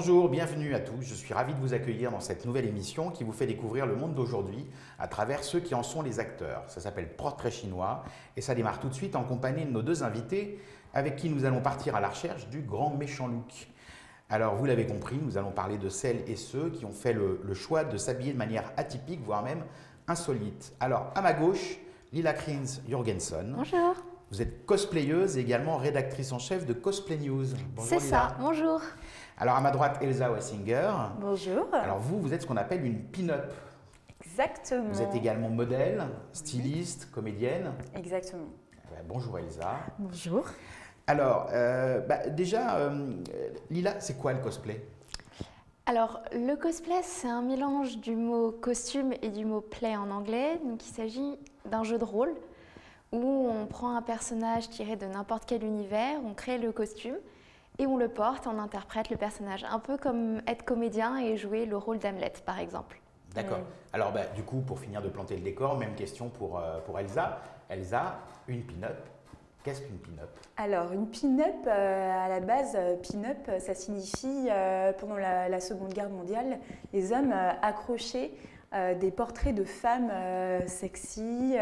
Bonjour, bienvenue à tous. Je suis ravi de vous accueillir dans cette nouvelle émission qui vous fait découvrir le monde d'aujourd'hui à travers ceux qui en sont les acteurs. Ça s'appelle Portrait chinois et ça démarre tout de suite en compagnie de nos deux invités avec qui nous allons partir à la recherche du grand méchant look. Alors vous l'avez compris, nous allons parler de celles et ceux qui ont fait le choix de s'habiller de manière atypique, voire même insolite. Alors à ma gauche, Lila Krins-Jurgenson. Bonjour. Vous êtes cosplayeuse et également rédactrice en chef de Cosplay News. Bonjour. C'est ça, bonjour. Alors à ma droite, Elsa Wessinger. Bonjour. Alors vous êtes ce qu'on appelle une pin-up. Exactement. Vous êtes également modèle, styliste, comédienne. Exactement. Bonjour Elsa. Bonjour. Alors déjà, Lila, c'est quoi le cosplay? Alors le cosplay, c'est un mélange du mot costume et du mot play en anglais. Donc il s'agit d'un jeu de rôle où on prend un personnage tiré de n'importe quel univers, on crée le costume et on le porte, on interprète le personnage. Un peu comme être comédien et jouer le rôle d'Hamlet, par exemple. D'accord. Alors du coup, pour finir de planter le décor, même question pour Elsa. Elsa, une pin-up, qu'est-ce qu'une pin-up? Alors, une pin-up, à la base, pin-up, ça signifie, pendant la Seconde Guerre mondiale, les hommes accrochaient des portraits de femmes sexy,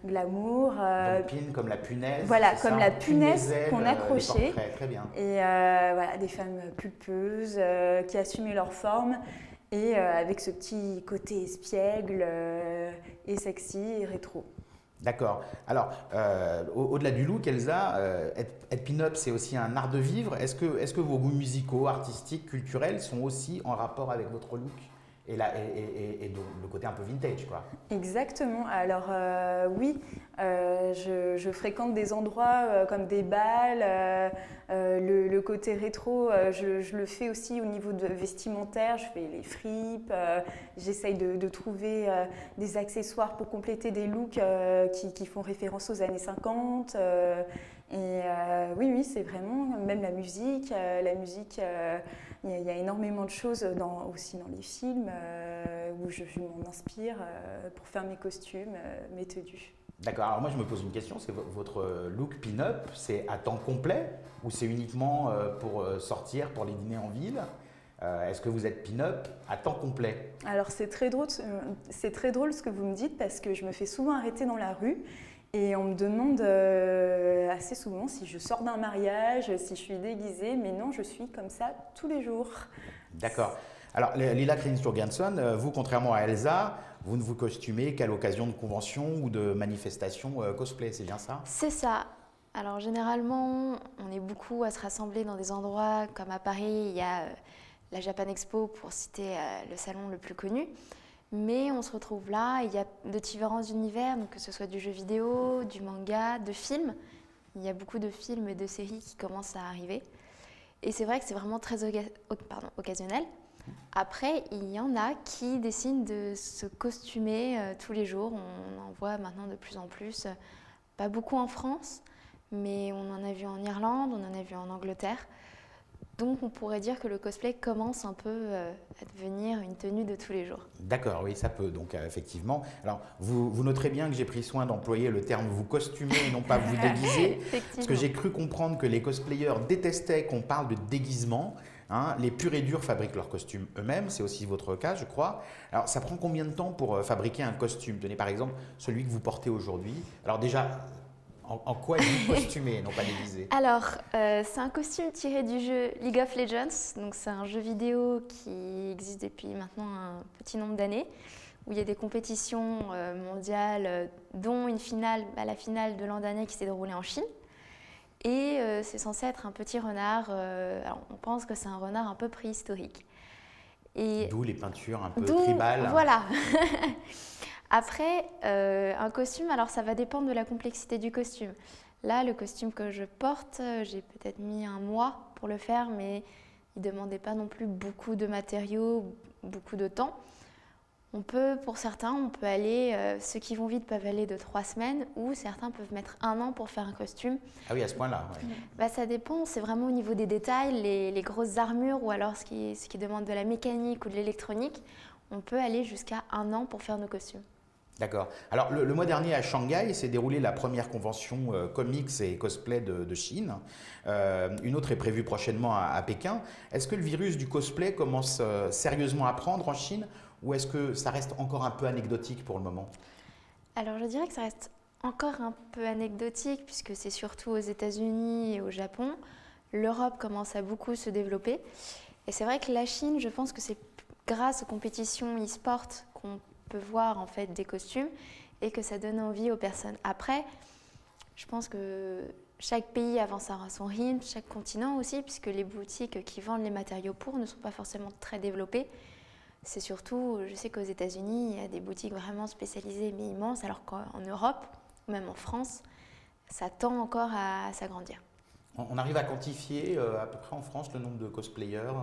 glamour. Donc pin comme la punaise. Voilà, comme ça, la punaise qu'on les accrochait. portraits, très bien. Et voilà, des femmes pulpeuses qui assumaient leur forme et avec ce petit côté espiègle et sexy et rétro. D'accord. Alors, au-delà du look, Elsa, être pin-up, c'est aussi un art de vivre. Est-ce que vos goûts musicaux, artistiques, culturels sont aussi en rapport avec votre look et donc le côté un peu vintage, quoi? Exactement. Alors oui, je fréquente des endroits comme des balles. Le côté rétro, je le fais aussi au niveau vestimentaire. Je fais les fripes. J'essaye de trouver des accessoires pour compléter des looks qui font référence aux années 50. Oui, c'est vraiment, même la musique, il y a énormément de choses aussi dans les films où je m'en inspire pour faire mes costumes, mes tenues. D'accord, alors moi je me pose une question, c'est votre look pin-up, c'est à temps complet ou c'est uniquement pour sortir, pour les dîners en ville? Est-ce que vous êtes pin-up à temps complet? Alors c'est très drôle ce que vous me dites parce que je me fais souvent arrêter dans la rue. Et on me demande assez souvent si je sors d'un mariage, si je suis déguisée, mais non, je suis comme ça tous les jours. D'accord. Alors, Lila Krins-Jurgenson, vous, contrairement à Elsa, vous ne vous costumez qu'à l'occasion de conventions ou de manifestations cosplay, c'est bien ça? C'est ça. Alors généralement, on est beaucoup à se rassembler dans des endroits comme à Paris, il y a la Japan Expo pour citer le salon le plus connu. Mais on se retrouve là, il y a de différents univers, donc que ce soit du jeu vidéo, du manga, de films. Il y a beaucoup de films et de séries qui commencent à arriver. Et c'est vrai que c'est vraiment très occasionnel. Après, il y en a qui décident de se costumer tous les jours. On en voit maintenant de plus en plus. Pas beaucoup en France, mais on en a vu en Irlande, on en a vu en Angleterre. Donc on pourrait dire que le cosplay commence un peu à devenir une tenue de tous les jours. D'accord, oui, ça peut, donc effectivement. Alors, vous noterez bien que j'ai pris soin d'employer le terme vous costumer et non pas vous déguiser. Parce que j'ai cru comprendre que les cosplayers détestaient qu'on parle de déguisement. Hein. Les purs et durs fabriquent leurs costumes eux-mêmes, c'est aussi votre cas, je crois. Alors, ça prend combien de temps pour fabriquer un costume? Tenez par exemple celui que vous portez aujourd'hui. Alors déjà, en quoi est-il costumé, non pas déguisé? Alors, c'est un costume tiré du jeu League of Legends. Donc, c'est un jeu vidéo qui existe depuis maintenant un petit nombre d'années, où il y a des compétitions mondiales, dont une finale, la finale de l'an dernier qui s'est déroulée en Chine. Et c'est censé être un petit renard. Alors, on pense que c'est un renard un peu préhistorique. D'où les peintures un peu tribales. Voilà. Après, un costume, alors ça va dépendre de la complexité du costume. Là, le costume que je porte, j'ai peut-être mis un mois pour le faire, mais il ne demandait pas non plus beaucoup de matériaux, beaucoup de temps. Pour certains, on peut aller, ceux qui vont vite peuvent aller de 3 semaines, ou certains peuvent mettre 1 an pour faire un costume. Ah oui, à ce point-là, ouais. Bah, ça dépend, c'est vraiment au niveau des détails, les grosses armures, ou alors ce qui demande de la mécanique ou de l'électronique, on peut aller jusqu'à 1 an pour faire nos costumes. D'accord. Alors, le mois dernier à Shanghai s'est déroulée la première convention comics et cosplay de Chine. Une autre est prévue prochainement à Pékin. Est-ce que le virus du cosplay commence sérieusement à prendre en Chine ou est-ce que ça reste encore un peu anecdotique pour le moment? Alors je dirais que ça reste encore un peu anecdotique puisque c'est surtout aux États-Unis et au Japon. L'Europe commence à beaucoup se développer. Et c'est vrai que la Chine, je pense que c'est grâce aux compétitions e-sport qu'on peut voir en fait des costumes et que ça donne envie aux personnes. Après, je pense que chaque pays avance à son rythme, chaque continent aussi, puisque les boutiques qui vendent les matériaux pour ne sont pas forcément très développées. C'est surtout, je sais qu'aux États-Unis, il y a des boutiques vraiment spécialisées mais immenses, alors qu'en Europe, ou même en France, ça tend encore à s'agrandir. On arrive à quantifier à peu près en France le nombre de cosplayers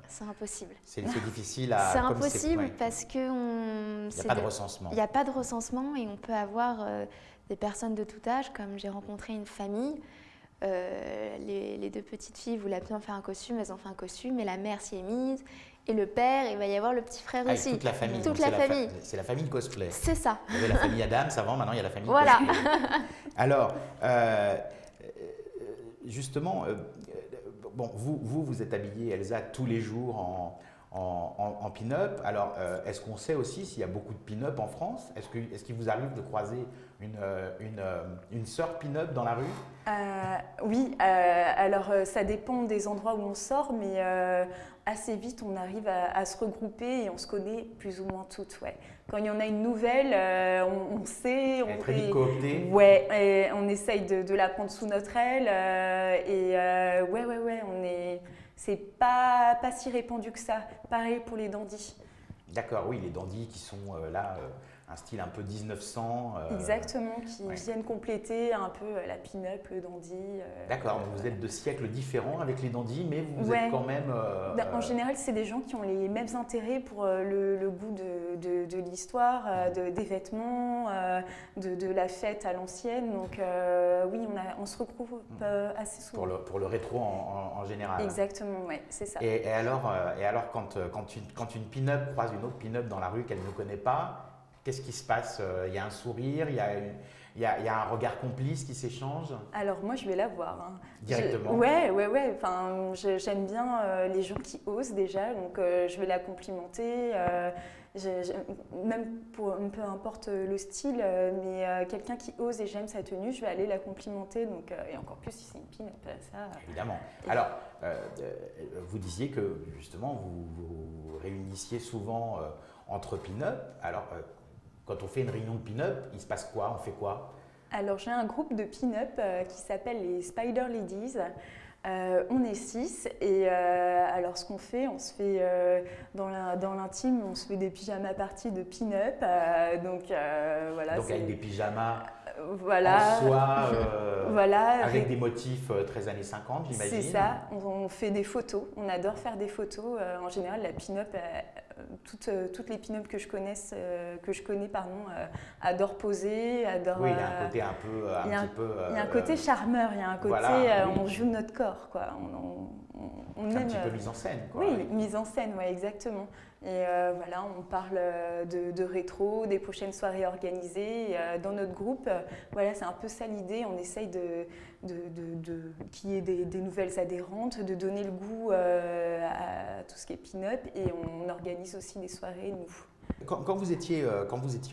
C'est impossible. C'est difficile à... C'est impossible parce qu'il n'y a pas de recensement. Il n'y a pas de recensement et on peut avoir des personnes de tout âge, comme j'ai rencontré une famille. Les deux petites filles voulaient bien faire un costume, elles ont fait un costume et la mère s'y est mise. Et le père, il va y avoir le petit frère aussi. Toute la famille. Toute la famille. C'est la famille cosplay. C'est ça. Il y avait la famille Adams avant, maintenant il y a la famille voilà. cosplay. Alors, justement, bon, vous êtes habillée, Elsa, tous les jours en pin-up. Alors, est-ce qu'on sait aussi s'il y a beaucoup de pin-up en France? Est-ce qu'il vous arrive de croiser une sœur pin-up dans la rue? Oui, alors ça dépend des endroits où on sort, mais assez vite on arrive à se regrouper et on se connaît plus ou moins toutes. Ouais. Quand il y en a une nouvelle, on sait. Elle est très vite cooptée. Ouais, et on essaye de la prendre sous notre aile. C'est pas si répandu que ça. Pareil pour les dandys. D'accord, oui, les dandys qui sont là, un style un peu 1900. Exactement, qui viennent compléter un peu la pin-up, le dandy. D'accord, vous êtes de siècles différents avec les dandys, mais vous êtes quand même… En général, c'est des gens qui ont les mêmes intérêts pour le goût de l'histoire, des vêtements, de la fête à l'ancienne. Donc oui, on se retrouve assez souvent. Pour le rétro en général. Exactement, oui, c'est ça. Et alors quand une pin-up croise une autre pin-up dans la rue qu'elle ne connaît pas, qu'est-ce qui se passe? Il y a un sourire, il y a un regard complice qui s'échange? Alors moi, je vais la voir. Hein. Directement? Ouais. Enfin, j'aime bien les gens qui osent déjà, donc je vais la complimenter. Même peu importe le style, mais quelqu'un qui ose et j'aime sa tenue, je vais aller la complimenter. Donc, et encore plus si c'est une pin-up, ça… Évidemment. Alors, vous disiez que justement, vous réunissiez souvent entre pin-up. Alors, quand on fait une réunion de pin-up, il se passe quoi? On fait quoi? Alors, j'ai un groupe de pin-up qui s'appelle les Spider Ladies. On est 6 et alors ce qu'on fait, on se fait dans l'intime, on se fait des pyjamas parties de pin-up. Voilà. Donc avec des pyjamas voilà. en soie, voilà, avec des motifs très années 50, j'imagine. C'est ça, on fait des photos, on adore faire des photos. En général, la pin-up, toutes les pin-up que je connais, adorent poser, adorent… Oui, il y a un côté un petit peu… Il y a un côté charmeur, il y a un côté… Voilà, oui. On joue notre corps, quoi. On un aime, petit peu mise en scène, quoi. Oui, mise en scène, ouais, exactement. Et voilà, on parle de rétro, des prochaines soirées organisées. Dans notre groupe, voilà, c'est un peu ça l'idée. On essaye qu'il y ait des nouvelles adhérentes, de donner le goût à tout ce qui est pin-up. Et on organise aussi des soirées, nous. Quand vous étiez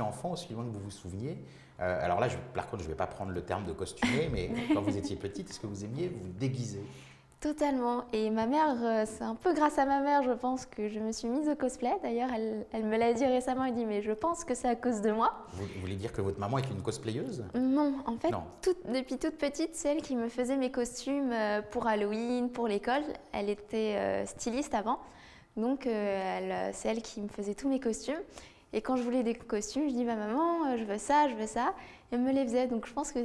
enfant, aussi loin que vous vous souveniez, alors là, par contre, je ne vais pas prendre le terme de costumer, mais quand vous étiez petite, est-ce que vous aimiez vous déguiser? Totalement. Et ma mère, c'est un peu grâce à ma mère, je pense, que je me suis mise au cosplay. D'ailleurs, elle me l'a dit récemment, elle dit « mais je pense que c'est à cause de moi ». Vous voulez dire que votre maman est une cosplayeuse? Non, en fait, depuis toute petite, c'est elle qui me faisait mes costumes pour Halloween, pour l'école. Elle était styliste avant, donc c'est elle qui me faisait tous mes costumes. Et quand je voulais des costumes, je dis « maman, je veux ça, je veux ça ». Elle me les faisait, donc je pense que…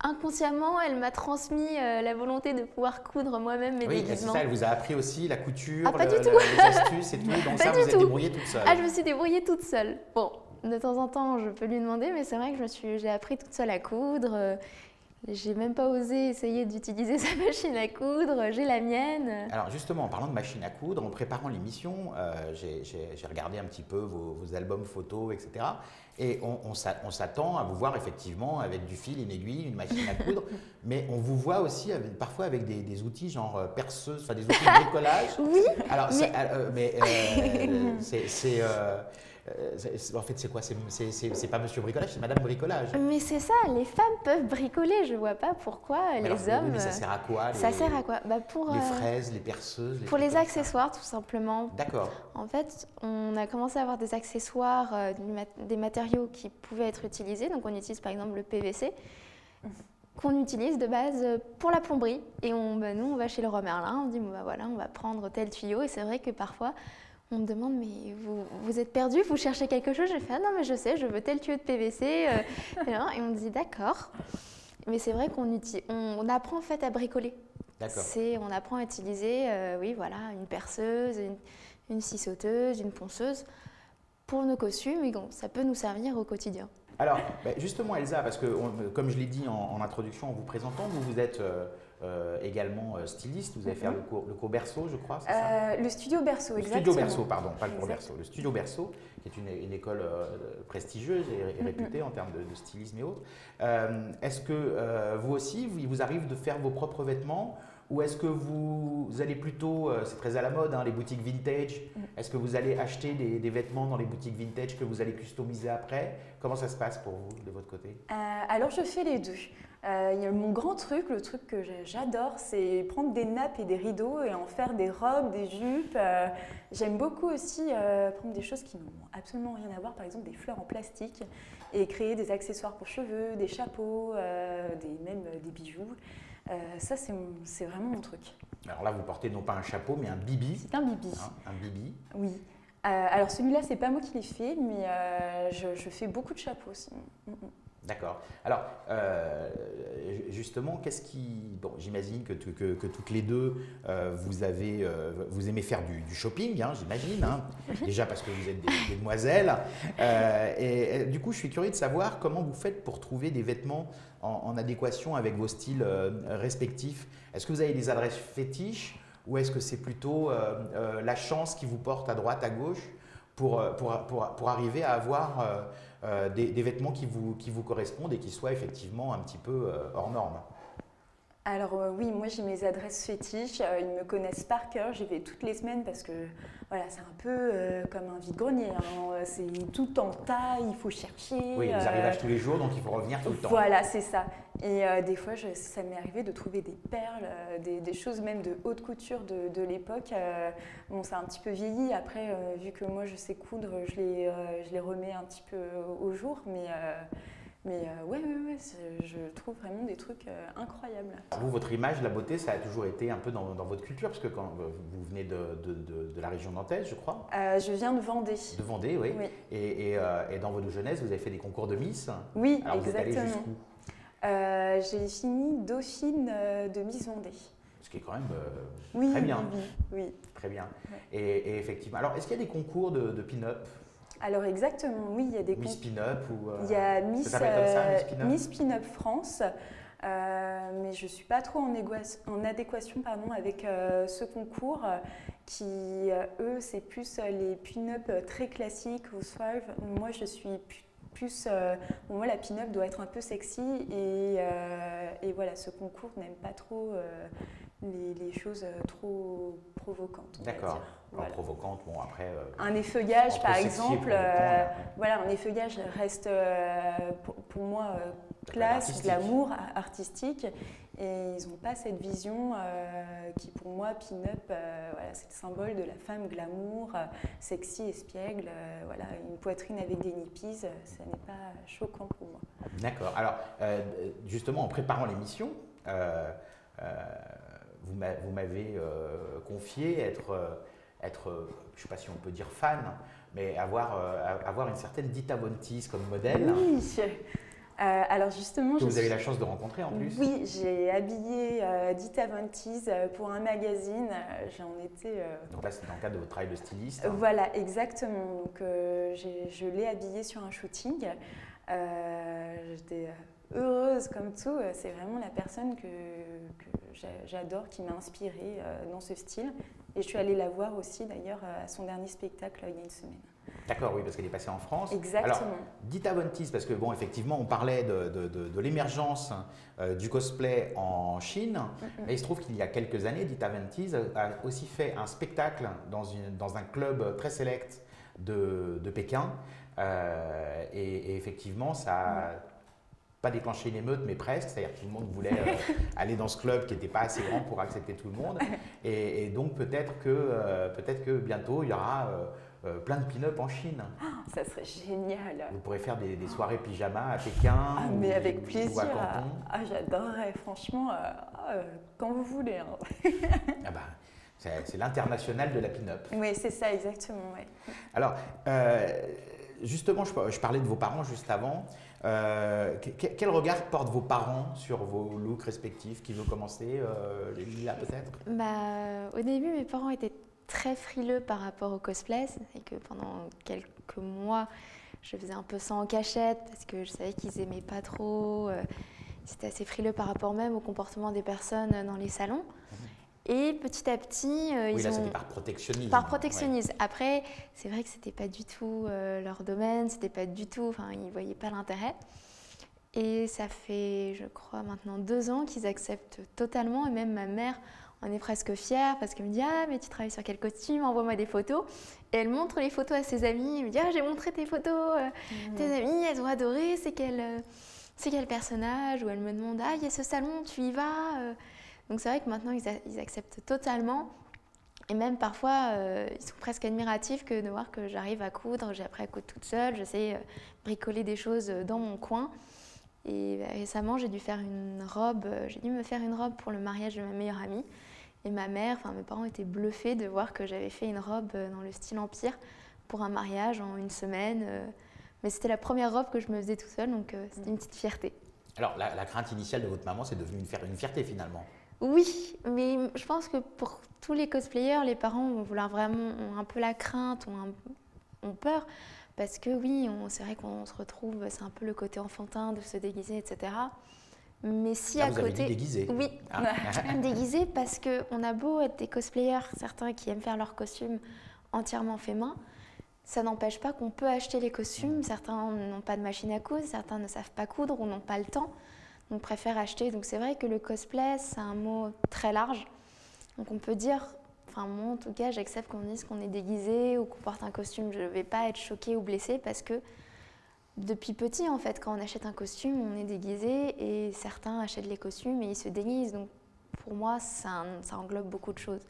inconsciemment, elle m'a transmis la volonté de pouvoir coudre moi-même mes déguisements. Oui, c'est ça, elle vous a appris aussi la couture, pas du tout. les astuces et tout, donc ça, vous êtes débrouillée toute seule. Ah, je me suis débrouillée toute seule. Bon, de temps en temps, je peux lui demander, mais c'est vrai que j'ai appris toute seule à coudre. J'ai même pas osé essayer d'utiliser sa machine à coudre, j'ai la mienne. Alors justement, en parlant de machine à coudre, en préparant l'émission, j'ai regardé un petit peu vos albums photos, etc. Et on s'attend à vous voir effectivement avec du fil, une aiguille, une machine à coudre, mais on vous voit aussi parfois avec des outils genre perceuse, enfin des outils de bricolage. Oui. Alors, en fait, c'est quoi? C'est pas Monsieur Bricolage, c'est Madame Bricolage. Mais c'est ça, les femmes peuvent bricoler, je vois pas pourquoi Mais les alors, hommes. oui, mais ça sert à quoi? Ça sert à quoi? Pour les fraises, les perceuses, pour trucs les comme ça. accessoires, tout simplement. D'accord. En fait, on a commencé à avoir des accessoires, des matériaux qui pouvaient être utilisés. Donc, on utilise par exemple le PVC, qu'on utilise de base pour la plomberie. Et nous, on va chez Leroy Merlin, on dit, voilà, on va prendre tel tuyau. Et c'est vrai que parfois, on me demande, mais vous êtes perdu, vous cherchez quelque chose? J'ai fait, ah non, mais je sais, je veux tel tuyau de PVC. Et on me dit, d'accord. Mais c'est vrai on apprend en fait à bricoler. D'accord. On apprend à utiliser, une perceuse, une scie sauteuse, une ponceuse pour nos costumes. Et bon, ça peut nous servir au quotidien. Alors, justement, Elsa, parce que comme je l'ai dit en introduction en vous présentant, vous êtes également styliste. Vous avez fait le cours Berceau, je crois, c'est ça? Le studio Berceau, exactement. Le studio Berceau, pardon, pas le cours Berceau. Le studio Berceau, qui est une école prestigieuse et réputée en termes de stylisme et autres. Est-ce que vous aussi, il vous arrive de faire vos propres vêtements? Ou est-ce que vous allez plutôt, c'est très à la mode, hein, les boutiques vintage, est-ce que vous allez acheter des vêtements dans les boutiques vintage que vous allez customiser après? Comment ça se passe pour vous, de votre côté? Alors, je fais les deux. Mon grand truc, le truc que j'adore, c'est prendre des nappes et des rideaux et en faire des robes, des jupes. J'aime beaucoup aussi prendre des choses qui n'ont absolument rien à voir, par exemple des fleurs en plastique, et créer des accessoires pour cheveux, des chapeaux, même des bijoux. Ça, c'est vraiment mon truc. Alors là, vous portez non pas un chapeau, mais un bibi. C'est un bibi. Hein, un bibi. Oui. Alors celui-là, c'est pas moi qui l'ai fait, mais je fais beaucoup de chapeaux aussi. D'accord. Alors, justement, bon, j'imagine que toutes les deux, vous aimez faire du shopping, hein, j'imagine, hein, déjà parce que vous êtes des demoiselles. Et du coup, je suis curieux de savoir comment vous faites pour trouver des vêtements en adéquation avec vos styles respectifs. Est-ce que vous avez des adresses fétiches ou est-ce que c'est plutôt la chance qui vous porte à droite, à gauche pour arriver à avoir des vêtements qui vous correspondent et qui soient effectivement un petit peu hors normes? Alors oui, moi j'ai mes adresses fétiches, ils me connaissent par cœur, j'y vais toutes les semaines parce que voilà, c'est un peu comme un vide-grenier, hein. C'est tout en taille, il faut chercher. Oui, vous arrivez tous les jours, donc il faut revenir tout le temps. Voilà, c'est ça. Et des fois, ça m'est arrivé de trouver des perles, des choses même de haute couture de l'époque. Bon, ça a un petit peu vieilli, après, vu que moi je sais coudre, je les remets un petit peu au jour, mais ouais, je trouve vraiment des trucs incroyables. Vous, votre image, la beauté, ça a toujours été un peu dans votre culture, parce que quand vous venez de la région nantaise, je crois. Je viens de Vendée. De Vendée, oui. Et dans votre jeunesse, vous avez fait des concours de Miss. Oui, alors, exactement. Vous êtes allée jusqu'où? J'ai fini dauphine de Miss Vendée. Ce qui est quand même très bien. Oui. Très bien. Ouais. Et effectivement. Alors, est-ce qu'il y a des concours de pin-up? Alors exactement, oui, il y a des Miss Pin-up ou il y a ça s'appelle comme ça, Miss Pin-up France, mais je ne suis pas trop en adéquation avec ce concours qui, eux, c'est plus les pin-up très classiques ou suave. Moi, je suis plus... moi, la pin-up doit être un peu sexy et voilà, ce concours n'aime pas trop les choses trop provocantes. D'accord. Voilà. Provocante, bon après... un effeuillage par exemple, voilà, un effeuillage reste pour moi classe, glamour, artistique, et ils n'ont pas cette vision qui pour moi, pin-up, voilà, c'est le symbole de la femme glamour, sexy, espiègle, voilà, une poitrine avec des nippies, ça n'est pas choquant pour moi. D'accord, alors justement en préparant l'émission, vous m'avez confié être, je ne sais pas si on peut dire fan, mais avoir une certaine Dita Von Teese comme modèle. Oui, alors justement… Que vous avez la chance de rencontrer en plus. Oui, j'ai habillé Dita Von Teese pour un magazine, j'en étais… Donc là, c'est dans le cadre de votre travail de styliste. Hein. Voilà, exactement. Donc je l'ai habillée sur un shooting. J'étais heureuse comme tout. C'est vraiment la personne que j'adore, qui m'a inspirée dans ce style. Et je suis allée la voir aussi d'ailleurs à son dernier spectacle il y a une semaine. D'accord, oui, parce qu'elle est passée en France. Exactement. Alors, Dita Von Teese, parce que bon, effectivement, on parlait de l'émergence du cosplay en Chine. Et il se trouve qu'il y a quelques années, Dita Von Teese a aussi fait un spectacle dans un club très select de Pékin. Et effectivement, ça a pas déclenché une émeute, mais presque. C'est-à-dire que tout le monde voulait aller dans ce club qui n'était pas assez grand pour accepter tout le monde. Et donc, peut-être que bientôt, il y aura plein de pin-up en Chine. Ça serait génial. Vous pourrez faire des soirées pyjama à Pékin mais avec ou plaisir. à Canton. J'adorerais, franchement, quand vous voulez. Ah bah, c'est l'international de la pin-up. Oui, c'est ça, exactement. Ouais. Alors, justement, je parlais de vos parents juste avant. Quel regard portent vos parents sur vos looks respectifs? Qui veut commencer? Lila, peut-être? Au début, mes parents étaient très frileux par rapport au cosplay. C'est que pendant quelques mois, je faisais un peu ça en cachette parce que je savais qu'ils n'aimaient pas trop. Ils étaient assez frileux par rapport même au comportement des personnes dans les salons. Et petit à petit, oui, là, c'était par protectionnisme. Par protectionnisme. Ouais. Après, c'est vrai que c'était pas du tout leur domaine, c'était pas du tout. Enfin, ils voyaient pas l'intérêt. Et ça fait, je crois, maintenant 2 ans qu'ils acceptent totalement. Et même ma mère en est presque fière parce qu'elle me dit: ah, mais tu travailles sur quel costume? Envoie-moi des photos. Et elle montre les photos à ses amis. Elle me dit: ah, j'ai montré tes photos. Tes amis, elles ont adoré. C'est quel personnage? Ou elle me demande: ah, il y a ce salon, tu y vas? Donc c'est vrai que maintenant ils acceptent totalement et même parfois ils sont presque admiratifs de voir que j'arrive à coudre, j'ai appris à coudre toute seule, je sais bricoler des choses dans mon coin. Et récemment j'ai dû me faire une robe pour le mariage de ma meilleure amie. Et mes parents étaient bluffés de voir que j'avais fait une robe dans le style empire pour un mariage en une semaine. Mais c'était la première robe que je me faisais tout seul, donc c'était une petite fierté. Alors la crainte initiale de votre maman, c'est devenu une fierté finalement. Oui, mais je pense que pour tous les cosplayers, les parents vont vouloir vraiment, ont un peu la crainte, ont peur, parce que oui, c'est vrai qu'on se retrouve, c'est un peu le côté enfantin de se déguiser, etc. Mais si là, à vous côté, avez dit déguisé. Oui, déguisé parce que on a beau être des cosplayers, certains qui aiment faire leurs costumes entièrement faits main, ça n'empêche pas qu'on peut acheter les costumes. Certains n'ont pas de machine à coudre, certains ne savent pas coudre ou n'ont pas le temps. On préfère acheter. Donc c'est vrai que le cosplay, c'est un mot très large. Donc on peut dire, enfin moi en tout cas, j'accepte qu'on dise qu'on est déguisé ou qu'on porte un costume. Je ne vais pas être choquée ou blessée parce que depuis petit, en fait, quand on achète un costume, on est déguisé et certains achètent les costumes et ils se déguisent. Donc pour moi, ça englobe beaucoup de choses.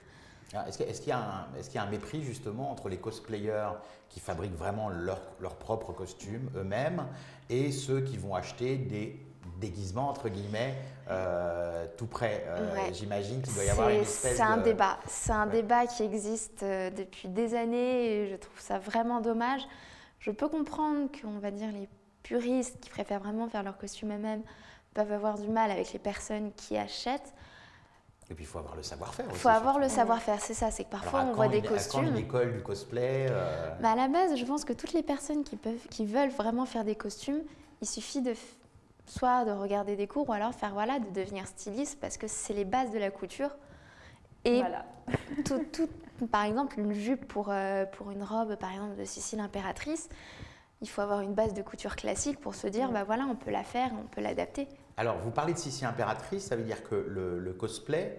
Est-ce qu'il y a un mépris justement entre les cosplayers qui fabriquent vraiment leur propre costume eux-mêmes et ceux qui vont acheter des déguisements entre guillemets tout près? Ouais. J'imagine qu'il doit y avoir une espèce C'est un débat. C'est un débat qui existe depuis des années et je trouve ça vraiment dommage. Je peux comprendre qu'on va dire les puristes qui préfèrent vraiment faire leur costume eux-mêmes peuvent avoir du mal avec les personnes qui achètent. Et puis il faut avoir le savoir-faire aussi. Il faut avoir le savoir-faire, c'est ça. C'est que parfois on voit des costumes. À quand une école du cosplay À la base, je pense que toutes les personnes qui veulent vraiment faire des costumes, il suffit soit de regarder des cours ou alors de devenir styliste parce que c'est les bases de la couture. Et voilà. Par exemple, une jupe pour une robe, par exemple, de Sicile impératrice, il faut avoir une base de couture classique pour se dire, on peut la faire, on peut l'adapter. Alors, vous parlez de Sicile impératrice, ça veut dire que le cosplay,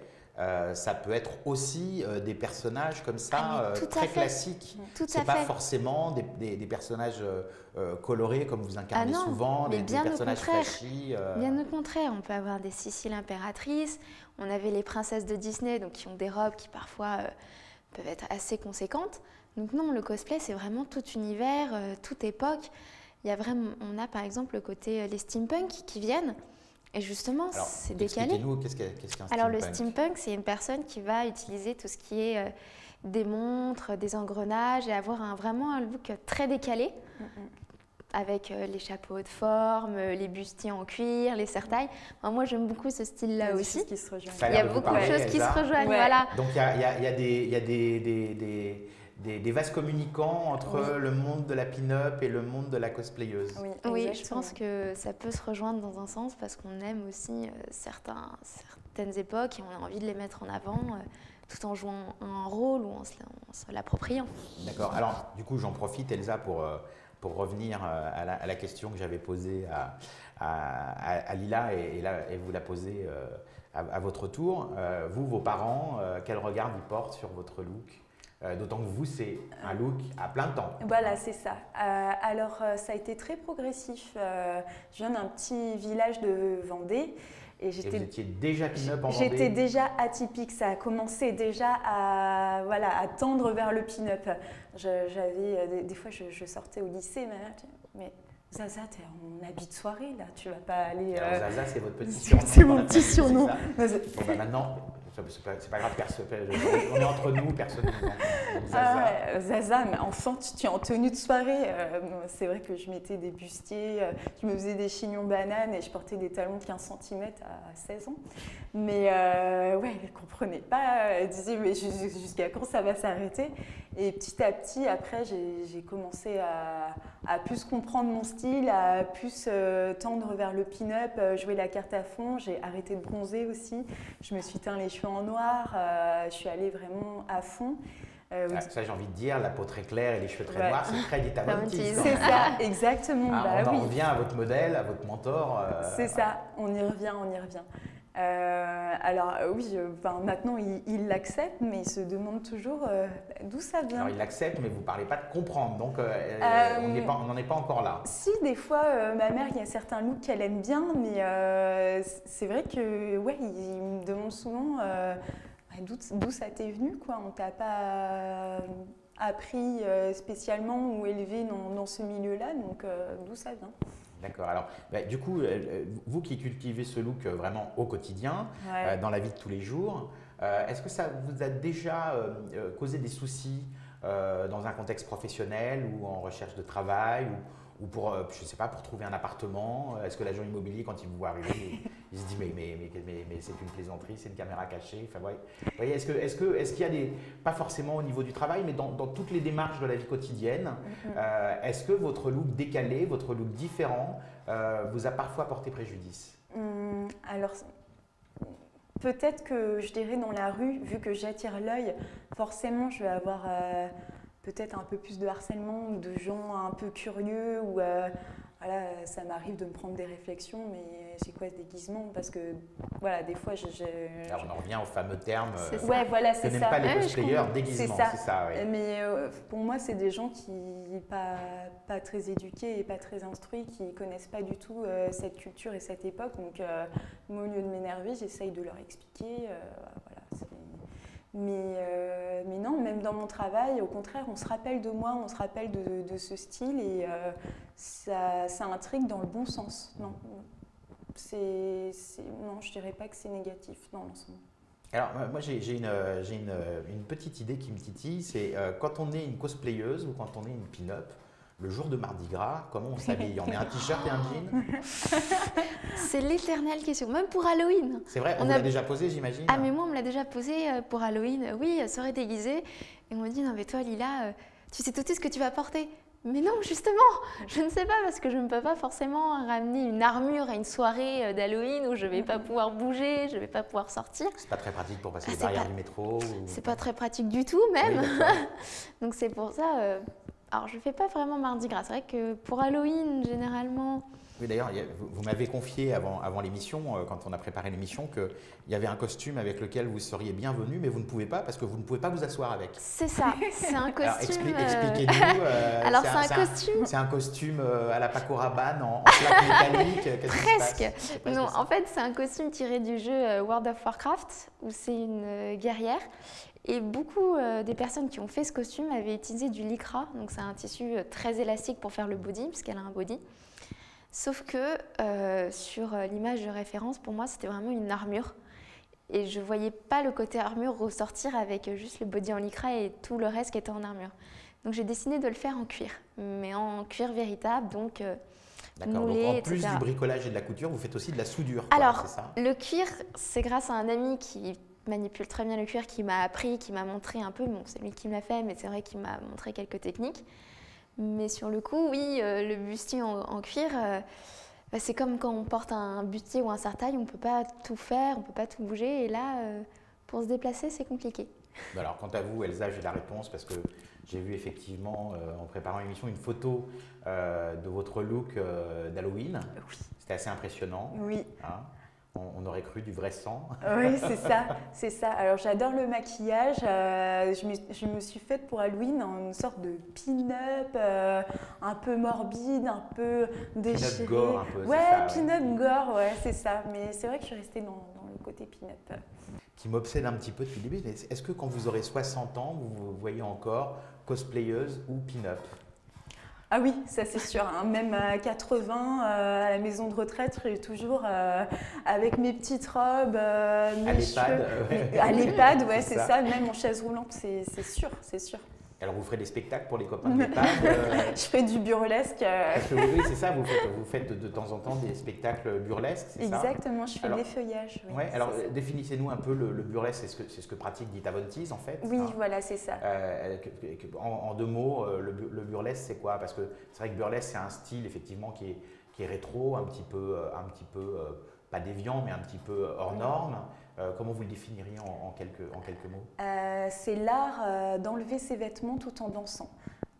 ça peut être aussi des personnages comme ça, très classiques. Ce n'est pas forcément des personnages colorés comme vous incarnez souvent, des personnages flashy. Bien au contraire, on peut avoir des Sicile impératrices. On avait les princesses de Disney donc, qui ont des robes qui parfois peuvent être assez conséquentes. Donc non, le cosplay, c'est vraiment tout univers, toute époque. On a par exemple le côté les steampunk qui viennent. Et justement, c'est décalé. Expliquez-nous, qu'est-ce qu'un steampunk? Alors, le steampunk, c'est une personne qui va utiliser tout ce qui est des montres, des engrenages et avoir vraiment un look très décalé, avec les chapeaux de forme, les bustiers en cuir, les serre-tailles. Enfin, moi, j'aime beaucoup ce style-là aussi. Il y a beaucoup de choses qui se rejoignent. Ouais. Voilà. Donc, il y a des vases communicants entre le monde de la pin-up et le monde de la cosplayeuse. Oui, je pense que ça peut se rejoindre dans un sens parce qu'on aime aussi certaines époques et on a envie de les mettre en avant tout en jouant un rôle ou en se l'appropriant. D'accord. Alors, du coup, j'en profite, Elsa, pour revenir à la question que j'avais posée à Lila et vous la posez à votre tour. Vous, vos parents, quel regard ils portent sur votre look? D'autant que vous, c'est un look à plein temps. Voilà, c'est ça. Alors, ça a été très progressif. Je viens d'un petit village de Vendée. Et vous étiez déjà pin-up en Vendée? J'étais déjà atypique, ça a commencé déjà à tendre vers le pin-up. J'avais des fois, je sortais au lycée, mais Zaza, t'es en habit de soirée là, tu vas pas aller. Alors Zaza, c'est votre petit surnom. C'est mon petit surnom. Bon, maintenant, c'est pas grave, on est entre nous, personne ne nous Zaza. Zaza, mais enfant, tu es en tenue de soirée. C'est vrai que je mettais des bustiers, je me faisais des chignons bananes et je portais des talons de 15 cm à 16 ans. Mais ouais, elle ne comprenait pas. Elle disait, mais jusqu'à quand ça va s'arrêter? Et petit à petit, après, j'ai commencé à plus comprendre mon style, à plus tendre vers le pin-up, jouer la carte à fond. J'ai arrêté de bronzer aussi. Je me suis teint les cheveux en noir. Je suis allée vraiment à fond. Ça, j'ai envie de dire, la peau très claire et les cheveux très noirs, c'est très Dita-Von-Teese. C'est ça, exactement. On revient à votre modèle, à votre mentor. C'est ça, on y revient. Alors oui, maintenant il l'accepte, mais il se demande toujours d'où ça vient. Alors il l'accepte, mais vous ne parlez pas de comprendre, donc on n'en est pas encore là. Si, des fois, ma mère, il y a certains looks qu'elle aime bien, mais c'est vrai que ouais, il me demande souvent d'où ça t'est venu, quoi. On t'a pas appris spécialement ou élevé dans ce milieu-là, donc d'où ça vient. D'accord. Alors, du coup, vous qui cultivez ce look vraiment au quotidien, dans la vie de tous les jours, est-ce que ça vous a déjà causé des soucis dans un contexte professionnel ou en recherche de travail ou pour, je sais pas, pour trouver un appartement? Est-ce que l'agent immobilier, quand il vous voit arriver, il se dit mais c'est une plaisanterie, c'est une caméra cachée? Enfin, voyez, est-ce qu'il y a des, pas forcément au niveau du travail, mais dans toutes les démarches de la vie quotidienne, est-ce que votre look décalé, votre look différent vous a parfois porté préjudice? Alors, peut-être que je dirais dans la rue, vu que j'attire l'œil, forcément je vais avoir peut-être un peu plus de harcèlement ou de gens un peu curieux ou voilà, ça m'arrive de me prendre des réflexions, mais c'est quoi ce déguisement? Parce que voilà, des fois Alors on en revient au fameux terme ouais, voilà, c'est que ça. n'aiment pas les cosplayers, déguisement, c'est ça. Ouais. Mais pour moi, c'est des gens qui pas très éduqués et pas très instruits, qui connaissent pas du tout cette culture et cette époque. Donc moi, au lieu de m'énerver, j'essaye de leur expliquer. Voilà, mais non, même dans mon travail, au contraire, on se rappelle de moi, on se rappelle de ce style et ça intrigue dans le bon sens. Non, non, je dirais pas que c'est négatif dans l'ensemble. Alors moi j'ai une petite idée qui me titille, c'est quand on est une cosplayeuse ou quand on est une pin-up, le jour de Mardi Gras, comment on s'habille? On met un t-shirt et un jean? C'est l'éternelle question, même pour Halloween. C'est vrai, on vous l'a déjà posé, j'imagine? Ah mais moi on me l'a déjà posé pour Halloween, oui, soirée déguisée. Et on m'a dit, non mais toi Lila, tu sais tout de suite ce que tu vas porter. Mais non, justement, je ne sais pas parce que je ne peux pas forcément ramener une armure à une soirée d'Halloween où je ne vais pas pouvoir bouger, je ne vais pas pouvoir sortir. C'est pas très pratique pour passer les barrières du métro? C'est pas très pratique du tout même. Oui, donc c'est pour ça... Alors, je ne fais pas vraiment Mardi Gras. C'est vrai que pour Halloween, généralement... Oui, d'ailleurs, vous m'avez confié avant l'émission, quand on a préparé l'émission, qu'il y avait un costume avec lequel vous seriez bienvenue, mais vous ne pouvez pas parce que vous ne pouvez pas vous asseoir avec. C'est ça, c'est un costume... Alors, expliquez-nous. Alors, c'est un costume... C'est un costume à la Paco Rabanne en plaque métallique. Presque. Non, en fait, c'est un costume tiré du jeu World of Warcraft, où c'est une guerrière. Et beaucoup des personnes qui ont fait ce costume avaient utilisé du lycra, donc c'est un tissu très élastique pour faire le body, puisqu'elle a un body. Sauf que sur l'image de référence, pour moi, c'était vraiment une armure. Et je ne voyais pas le côté armure ressortir avec juste le body en lycra et tout le reste qui était en armure. Donc j'ai décidé de le faire en cuir, mais en cuir véritable, donc D'accord, moulé, donc en plus etc. du bricolage et de la couture, vous faites aussi de la soudure. Alors, c'est ça? le cuir, c'est grâce à un ami qui manipule très bien le cuir, qui m'a appris, qui m'a montré un peu. Bon, c'est lui qui me l'a fait, mais c'est vrai qu'il m'a montré quelques techniques. Mais sur le coup, oui, le bustier en cuir, c'est comme quand on porte un bustier ou un sartail, on ne peut pas tout faire, on ne peut pas tout bouger. Et là, pour se déplacer, c'est compliqué. Alors, quant à vous, Elsa, j'ai la réponse parce que j'ai vu effectivement, en préparant l'émission, une photo de votre look d'Halloween. Oui. C'était assez impressionnant. Oui. Hein, on aurait cru du vrai sang. Oui, c'est ça, c'est ça. Alors j'adore le maquillage. Je me suis faite pour Halloween en une sorte de pin-up, un peu morbide, un peu déchiré. Pin-up gore un peu, ouais, c'est ça. pin-up gore, ouais, c'est ça. Mais c'est vrai que je suis restée dans le côté pin-up. Qui m'obsède un petit peu depuis le début. Est-ce que quand vous aurez 60 ans, vous vous voyez encore cosplayeuse ou pin-up? Ah oui, ça c'est sûr. Hein. Même à 80, à la maison de retraite, je suis toujours avec mes petites robes, mes cheveux. Ouais. À l'EHPAD, ouais, c'est ça. ça. Même en chaise roulante, c'est sûr, c'est sûr. Alors vous ferez des spectacles pour les copains de l'EHPAD Je fais du burlesque. Parce que oui, c'est ça, vous faites de temps en temps des spectacles burlesques, c'est ça? Exactement, je fais de l'effeuillage. Oui, ouais, alors définissez-nous un peu le burlesque, c'est ce que pratique Dita Von Teese en fait. Oui, hein. voilà, c'est ça. En 2 mots, le burlesque c'est quoi? Parce que c'est vrai que burlesque c'est un style effectivement qui est rétro, un petit peu pas déviant, mais un petit peu hors norme. Comment vous le définiriez en quelques mots? C'est l'art d'enlever ses vêtements tout en dansant.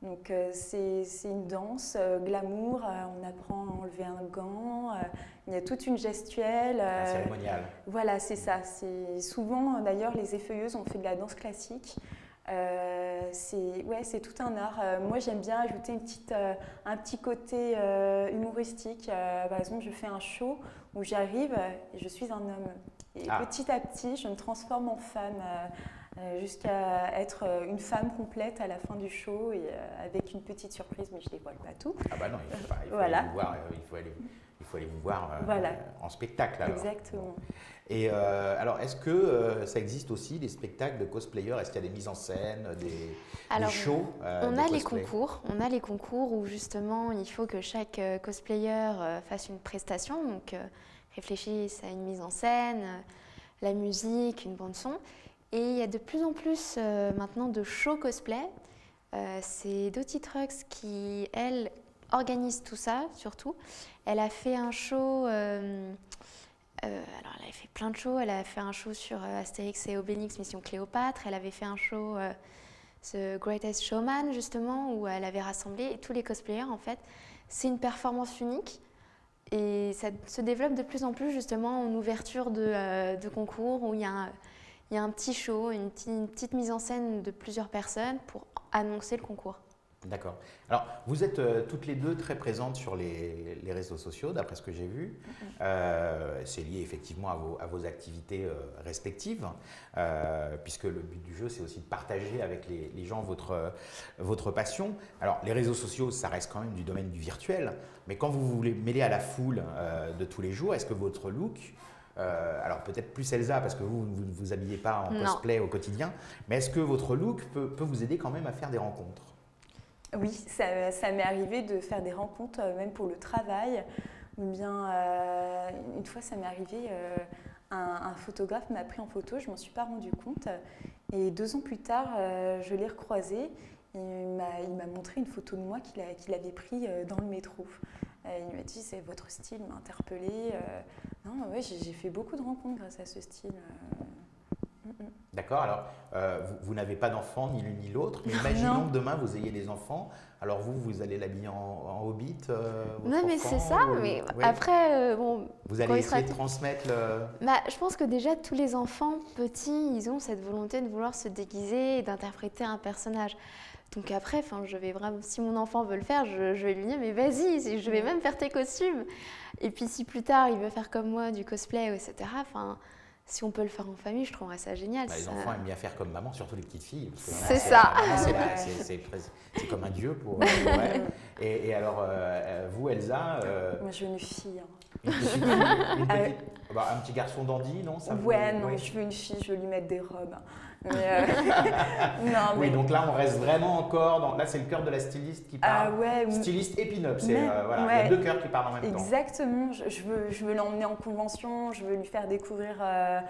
Donc c'est une danse glamour, on apprend à enlever un gant, il y a toute une gestuelle. Cérémoniale. Voilà, c'est ça. Souvent d'ailleurs les effeuilleuses ont fait de la danse classique. C'est tout un art. Moi j'aime bien ajouter un petit côté humoristique. Par exemple, je fais un show où j'arrive et je suis un homme. Et petit à petit, je me transforme en femme jusqu'à être une femme complète à la fin du show et avec une petite surprise, mais je ne dévoile pas tout. Ah bah non, il faut voilà. aller vous voir, il faut aller vous voir voilà. en spectacle. Alors. Exactement. Et alors, est-ce que ça existe aussi des spectacles de cosplayers? Est-ce qu'il y a des mises en scène, des shows on a les concours. On a les concours où justement il faut que chaque cosplayer fasse une prestation, donc réfléchisse à une mise en scène, la musique, une bande son. Et il y a de plus en plus maintenant de shows cosplay. C'est Dottie Trucks qui, elle, organise tout ça, surtout. Elle a fait un show, alors elle avait fait plein de shows. Elle a fait un show sur Astérix et Obélix, Mission Cléopâtre. Elle avait fait un show, The Greatest Showman, justement, où elle avait rassemblé tous les cosplayers, en fait. C'est une performance unique. Et ça se développe de plus en plus, justement, en ouverture de concours, où il y a un petit show, une petite mise en scène de plusieurs personnes pour annoncer le concours. D'accord. Alors, vous êtes toutes les deux très présentes sur les réseaux sociaux, d'après ce que j'ai vu. C'est lié effectivement à vos activités respectives, puisque le but du jeu, c'est aussi de partager avec les gens votre passion. Alors, les réseaux sociaux, ça reste quand même du domaine du virtuel, mais quand vous voulez mêler à la foule de tous les jours, est-ce que votre look... alors peut-être plus Elsa, parce que vous ne vous habillez pas en cosplay au quotidien, mais est-ce que votre look peut vous aider quand même à faire des rencontres? Oui, ça m'est arrivé de faire des rencontres, même pour le travail. Ou bien, une fois, ça m'est arrivé, un photographe m'a pris en photo, je ne m'en suis pas rendu compte. Et 2 ans plus tard, je l'ai recroisé. Il m'a montré une photo de moi qu'il avait pris dans le métro. Il m'a dit, c'est votre style, m'a interpellée. Non, ouais, j'ai fait beaucoup de rencontres grâce à ce style. D'accord, alors vous n'avez pas d'enfants, ni l'une ni l'autre, mais imaginons que demain vous ayez des enfants, alors vous allez l'habiller en hobbit Non mais c'est ça, mais oui. Après, bon... Vous allez essayer de transmettre je pense que déjà tous les enfants petits, ils ont cette volonté de vouloir se déguiser et d'interpréter un personnage. Donc après, je vais vraiment, si mon enfant veut le faire, je vais lui dire mais vas-y, je vais même faire tes costumes. Et puis si plus tard il veut faire comme moi du cosplay, etc. Si on peut le faire en famille, je trouverais ça génial. Les enfants aiment bien faire comme maman, surtout les petites filles. C'est ça. C'est comme un dieu pour. Et alors, vous, Elsa Moi, je veux une fille. Une petite fille, une petite- bah, un petit garçon dandy, non ça Ouais, vous- non, oui. je veux une fille, je veux lui mettre des robes. Mais, non, Oui, mais... donc là, on reste vraiment encore dans. Là, c'est le cœur de la styliste qui Ah parle. ouais, Styliste et pin-up, c'est mais- voilà, il y ouais. a deux cœurs qui parlent en même temps. Exactement, je veux l'emmener en convention, je veux lui faire découvrir. Ah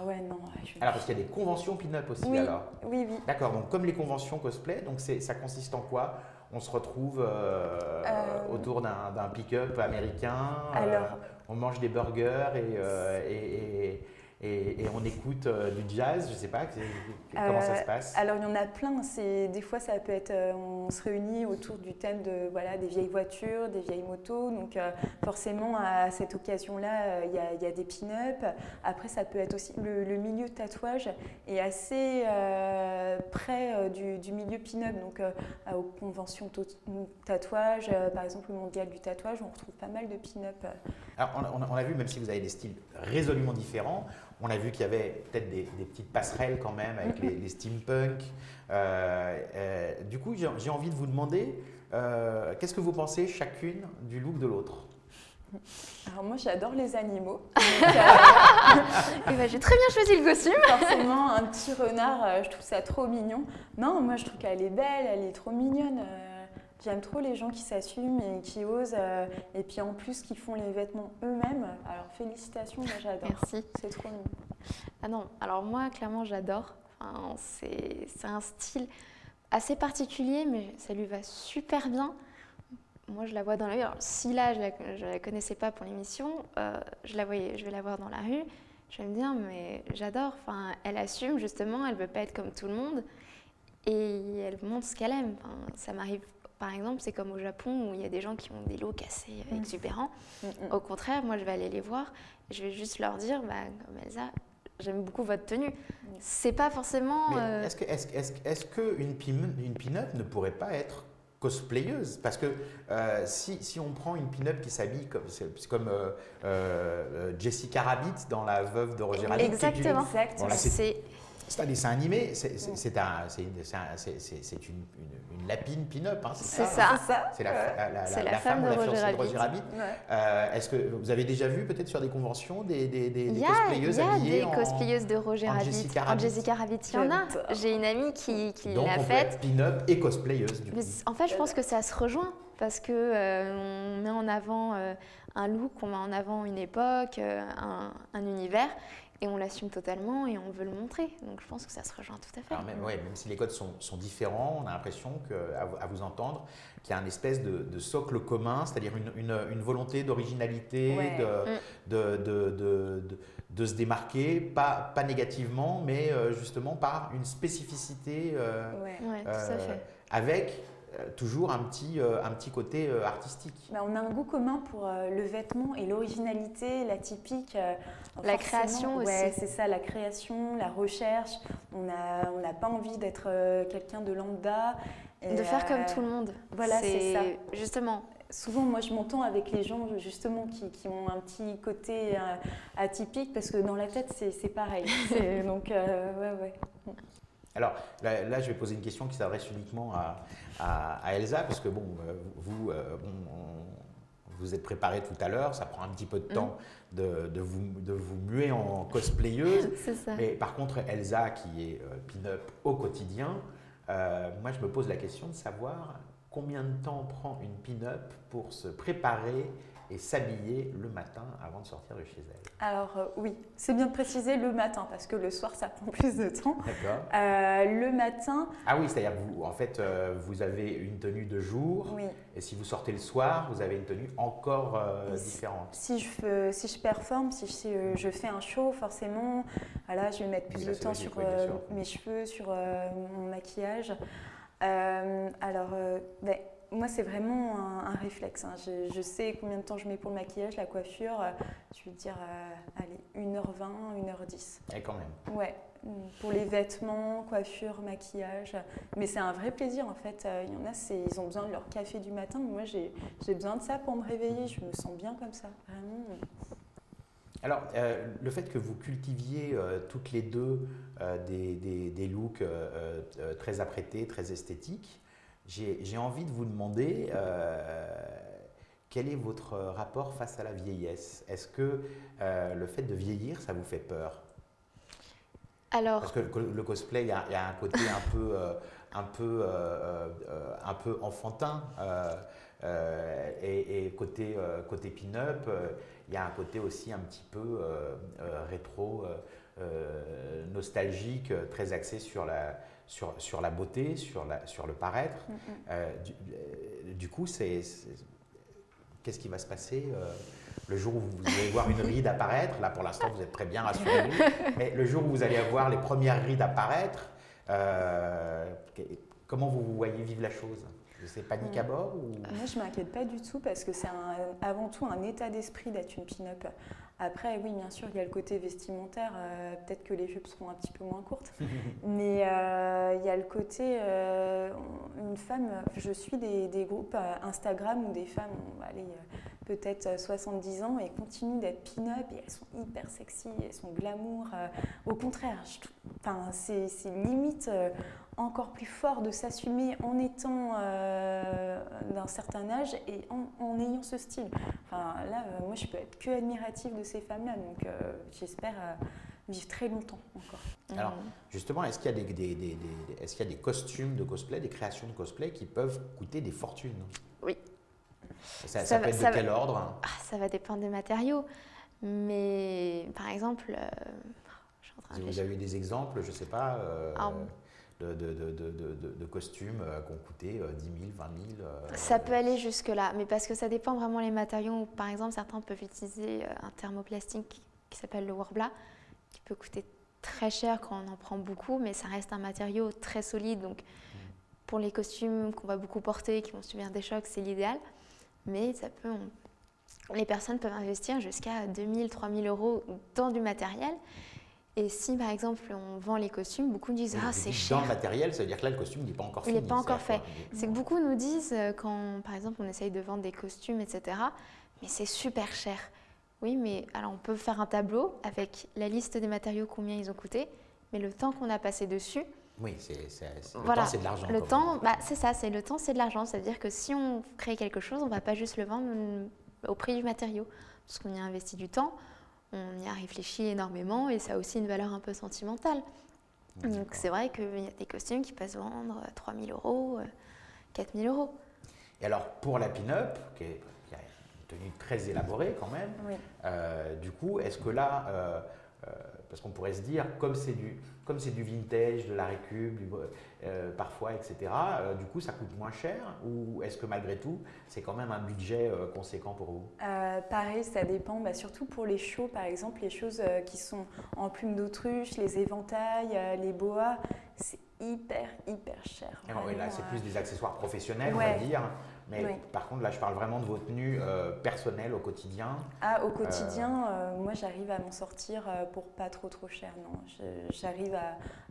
ouais, non. Alors, parce qu'il y a des conventions pin-up aussi, Oui, alors. oui, oui. D'accord, donc comme les conventions cosplay, donc ça consiste en quoi? On se retrouve autour d'un pick-up américain, Alors- on mange des burgers et on écoute du jazz, je sais pas, comment ça se passe? Alors il y en a plein. Des fois ça peut être, on se réunit autour du thème de voilà des vieilles voitures, des vieilles motos. Donc forcément à cette occasion-là, il y a des pin-up. Après ça peut être aussi le milieu tatouage est assez près du milieu pin-up. Donc aux conventions tatouage, par exemple le mondial du tatouage, on retrouve pas mal de pin-up. Alors, on a vu, même si vous avez des styles résolument différents, on a vu qu'il y avait peut-être des petites passerelles quand même avec les steampunk. Du coup, j'ai envie de vous demander, qu'est-ce que vous pensez chacune du look de l'autre? Alors moi j'adore les animaux. Et ben, j'ai très bien choisi le costume. Forcément, un petit renard, je trouve ça trop mignon. Non, moi je trouve qu'elle est belle, elle est trop mignonne. J'aime trop les gens qui s'assument et qui osent. Et puis en plus, qui font les vêtements eux-mêmes. Alors félicitations, moi j'adore. Merci. C'est trop mignon. Ah non, alors moi, clairement, j'adore. Enfin, c'est un style assez particulier, mais ça lui va super bien. Moi, je la vois dans la rue. Alors, si là, je la connaissais pas pour l'émission, je vais la voir dans la rue. Je vais me dire, mais j'adore. Enfin, elle assume justement, elle veut pas être comme tout le monde et elle montre ce qu'elle aime. Enfin, ça m'arrive. Par exemple, c'est comme au Japon où il y a des gens qui ont des looks assez exubérants. Au contraire, moi, je vais aller les voir. Je vais juste leur dire, bah, comme Elsa, j'aime beaucoup votre tenue. C'est pas forcément. Mais est-ce qu'une pin-up ne pourrait pas être cosplayeuse? Parce que si on prend une pin-up qui s'habille comme Jessica Rabbit dans La Veuve de Roger Rabbit. Exactement. Bon, là, C'est c'est un dessin animé, c'est une lapine pin-up, hein, c'est ça. C'est la C'est la femme femme ou de la Roger fiancée de Rabbit. Roger Rabbit. Ouais. Est-ce que vous avez déjà vu peut-être sur des conventions des Il y cosplayeuses a habillées des cosplayeuses de Roger en Rabbit. Jessica En Rabbit. Jessica Rabbit, il y en a. J'adore. J'ai une amie qui Donc l'a on peut faite. être pin-up et cosplayeuse du coup. Mais en fait, je pense que ça se rejoint parce que on met en avant un look, on met en avant une époque, un univers, et on l'assume totalement et on veut le montrer. Donc je pense que ça se rejoint tout à fait. Alors même si les codes sont différents, on a l'impression à vous entendre qu'il y a une espèce de socle commun, c'est-à-dire une volonté d'originalité, Ouais. de se démarquer, pas négativement, mais justement par une spécificité Ouais. Ouais, tout à fait. avec toujours un petit côté artistique. Bah, on a un goût commun pour le vêtement et l'originalité, l'atypique. La Forcément, création ouais, aussi. c'est ça, la création, la recherche. On n'a pas envie d'être quelqu'un de lambda. Et, De faire comme tout le monde. Voilà, c'est ça. Justement. Souvent, moi, je m'entends avec les gens justement qui ont un petit côté atypique parce que dans la tête, c'est pareil. Donc, ouais. Alors là, je vais poser une question qui s'adresse uniquement à Elsa, parce que bon, vous êtes préparée tout à l'heure, ça prend un petit peu de temps de vous muer en cosplayeuse. C'est ça. Mais par contre, Elsa, qui est pin-up au quotidien, moi je me pose la question de savoir combien de temps prend une pin-up pour se préparer et s'habiller le matin avant de sortir de chez elle. Alors oui, c'est bien de préciser le matin parce que le soir, ça prend plus de temps. D'accord. Le matin, Ah oui, c'est-à-dire que vous, en fait, vous avez une tenue de jour, oui. et si vous sortez le soir, vous avez une tenue encore différente. Si je performe, si je fais un show, forcément, voilà, je vais mettre plus Oui, de là, c'est temps logique, sur oui, bien sûr. mes cheveux, sur mon maquillage. Moi, c'est vraiment un réflexe. Hein. Je sais combien de temps je mets pour le maquillage, la coiffure. Je vais dire, allez, 1h20, 1h10. Et quand même. Ouais, pour les vêtements, coiffure, maquillage. Mais c'est un vrai plaisir en fait. Il y en a, ils ont besoin de leur café du matin. Moi, j'ai besoin de ça pour me réveiller. Je me sens bien comme ça, vraiment. Alors, le fait que vous cultiviez toutes les deux des looks très apprêtés, très esthétiques, j'ai envie de vous demander quel est votre rapport face à la vieillesse? Est-ce que le fait de vieillir, ça vous fait peur? Alors, Parce que le cosplay, il y a un côté un peu enfantin et côté pin-up, il y a un côté aussi un petit peu rétro, nostalgique, très axé sur la beauté, sur le paraître. Du coup, qu'est-ce qui va se passer le jour où vous allez voir une ride apparaître? Là, pour l'instant, vous êtes très bien, rassurez-vous. Mais le jour où vous allez voir les premières rides apparaître, comment vous voyez vivre la chose? C'est panique à bord ou... Moi, je ne m'inquiète pas du tout parce que c'est avant tout un état d'esprit d'être une pin-up. Après, oui, bien sûr, il y a le côté vestimentaire. Peut-être que les jupes seront un petit peu moins courtes. Mais il y a le côté, une femme, je suis des groupes Instagram où des femmes ont peut-être 70 ans et continuent d'être pin-up et elles sont hyper sexy, elles sont glamour. Au contraire, c'est limite encore plus fort de s'assumer en étant d'un certain âge et en ayant ce style. Moi, je peux être que admirative de ces femmes-là, donc j'espère vivre très longtemps encore. Alors, justement, est-ce qu'il y a des costumes de cosplay, des créations de cosplay qui peuvent coûter des fortunes? Oui. Ça peut être de quel ordre? Ça va dépendre des matériaux, mais par exemple, je suis en train de vous avez des exemples, je ne sais pas, de costumes qui ont coûté 10 000, 20 000 Ça peut aller jusque-là, mais parce que ça dépend vraiment les matériaux. Par exemple, certains peuvent utiliser un thermoplastique qui s'appelle le Worbla, qui peut coûter très cher quand on en prend beaucoup, mais ça reste un matériau très solide. Donc, pour les costumes qu'on va beaucoup porter, qui vont subir des chocs, c'est l'idéal. Mais les personnes peuvent investir jusqu'à 2 000, 3 000 euros dans du matériel. Et si, par exemple, on vend les costumes, beaucoup nous disent « Ah, c'est cher ». Dans le matériel, ça veut dire que là, le costume n'est pas encore fini. Il n'est pas encore fait. C'est que beaucoup nous disent, quand, par exemple, on essaye de vendre des costumes, etc., mais c'est super cher. Oui, mais alors on peut faire un tableau avec la liste des matériaux, combien ils ont coûté, mais le temps qu'on a passé dessus… Oui, le temps, c'est de l'argent. Le temps, c'est ça, le temps, c'est de l'argent. C'est-à-dire que si on crée quelque chose, on ne va pas juste le vendre au prix du matériau, parce qu'on y a investi du temps, on y a réfléchi énormément et ça a aussi une valeur un peu sentimentale. Donc c'est vrai qu'il y a des costumes qui peuvent se vendre 3 000 euros, 4 000 euros. Et alors pour la pin-up, qui a une tenue très élaborée quand même, oui. Du coup, est-ce que là, parce qu'on pourrait se dire, comme c'est du vintage, de la récup, parfois, etc., du coup, ça coûte moins cher? Ou est-ce que malgré tout, c'est quand même un budget conséquent pour vous? Pareil, ça dépend. Surtout pour les shows, par exemple, les choses qui sont en plumes d'autruche, les éventails, les boas, c'est hyper cher. Oui, là, c'est plus des accessoires professionnels, on va dire. Mais par contre, là, je parle vraiment de vos tenues personnelles au quotidien. Au quotidien, moi, j'arrive à m'en sortir pour pas trop cher. Non, j'arrive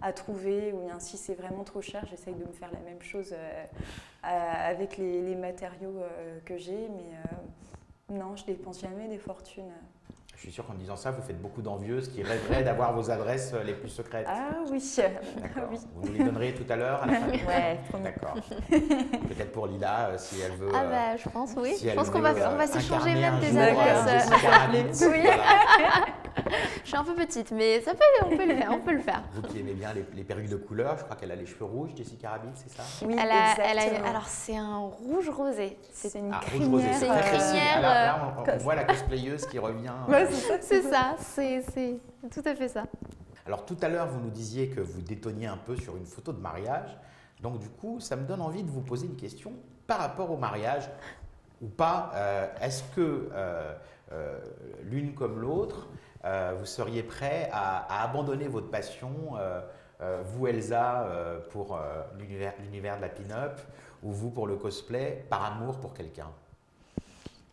à trouver, ou bien si c'est vraiment trop cher, j'essaye de me faire la même chose avec les matériaux que j'ai. Mais non, je dépense jamais des fortunes. Je suis sûr qu'en disant ça, vous faites beaucoup d'envieuses qui rêveraient d'avoir vos adresses les plus secrètes. Ah oui. D'accord. Oui. Vous nous les donnerez tout à l'heure à la fin. Ouais, d'accord. Peut-être pour Lila, si elle veut. Je pense, oui. Si je pense qu'on va s'échanger même des adresses. Oui. Je suis un peu petite, mais on peut le faire. Vous qui aimez bien les perruques de couleur, je crois qu'elle a les cheveux rouges, Jessica Rabbit, c'est ça? Oui, alors c'est un rouge rosé. C'est une rouge rosé, crinière. c'est très précis. Là, on voit la cosplayeuse qui revient. C'est ça, c'est tout à fait ça. Alors tout à l'heure, vous nous disiez que vous détonniez un peu sur une photo de mariage. Donc du coup, ça me donne envie de vous poser une question par rapport au mariage ou pas. Est-ce que l'une comme l'autre, vous seriez prêt à abandonner votre passion, vous Elsa, pour l'univers de la pin-up, ou vous pour le cosplay, par amour pour quelqu'un?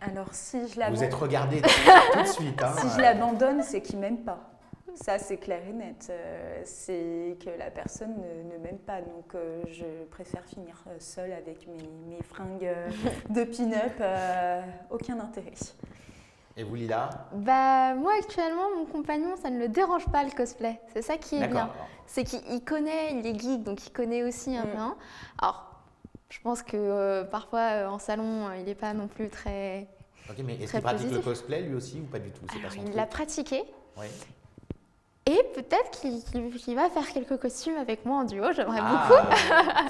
Alors si je l'abandonne… Vous êtes regardé tout de suite. Si je l'abandonne, c'est qu'il ne m'aime pas. Ça, c'est clair et net. C'est que la personne ne m'aime pas. Donc, je préfère finir seule avec mes fringues de pin-up. Aucun intérêt. Et vous, Lila? Moi, actuellement, mon compagnon, ça ne le dérange pas le cosplay. C'est ça qui est bien. C'est qu'il connaît, il est geek, donc il connaît aussi un peu. Alors, je pense que parfois, en salon, il n'est pas non plus très Ok, mais est-ce très qu'il pratique le positif. cosplay lui aussi ou pas du tout? C'est pas Alors, son il truc. l'a pratiqué Oui. et peut-être qu'il va faire quelques costumes avec moi en duo, j'aimerais beaucoup. Ah,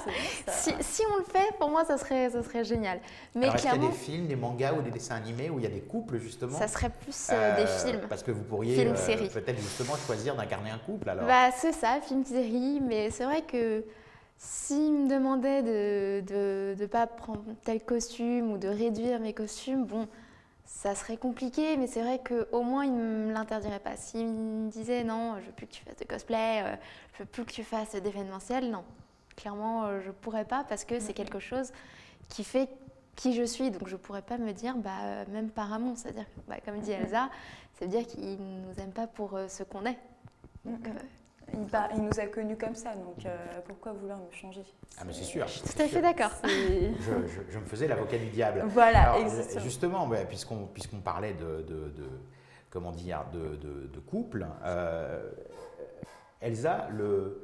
C'est bon, ça. Si on le fait, pour moi, ça serait génial. Mais alors, est-ce qu'il y a clairement, des films, des mangas ou des dessins animés où il y a des couples justement? ça serait plus des films. Parce que vous pourriez Films, séries. peut-être justement choisir d'incarner un couple alors. Bah, c'est ça, film, série, mais c'est vrai que s'il me demandait de ne pas prendre tel costume ou de réduire mes costumes, bon, ça serait compliqué, mais c'est vrai qu'au moins il ne me l'interdirait pas. S'il me disait non, je veux plus que tu fasses de cosplay, je veux plus que tu fasses d'événementiel, non. Clairement, je ne pourrais pas parce que c'est quelque chose qui fait qui je suis. Donc je ne pourrais pas me dire, même par amour, c'est-à-dire que, comme dit Elsa, ça veut dire qu'il ne nous aime pas pour ce qu'on est. Donc, Il nous a connus comme ça, donc pourquoi vouloir me changer? Ah mais c'est sûr. je suis tout à fait d'accord. Je me faisais l'avocat du diable. Voilà, Alors, exactement. justement, puisqu'on parlait comment dire, de couple, Elsa, le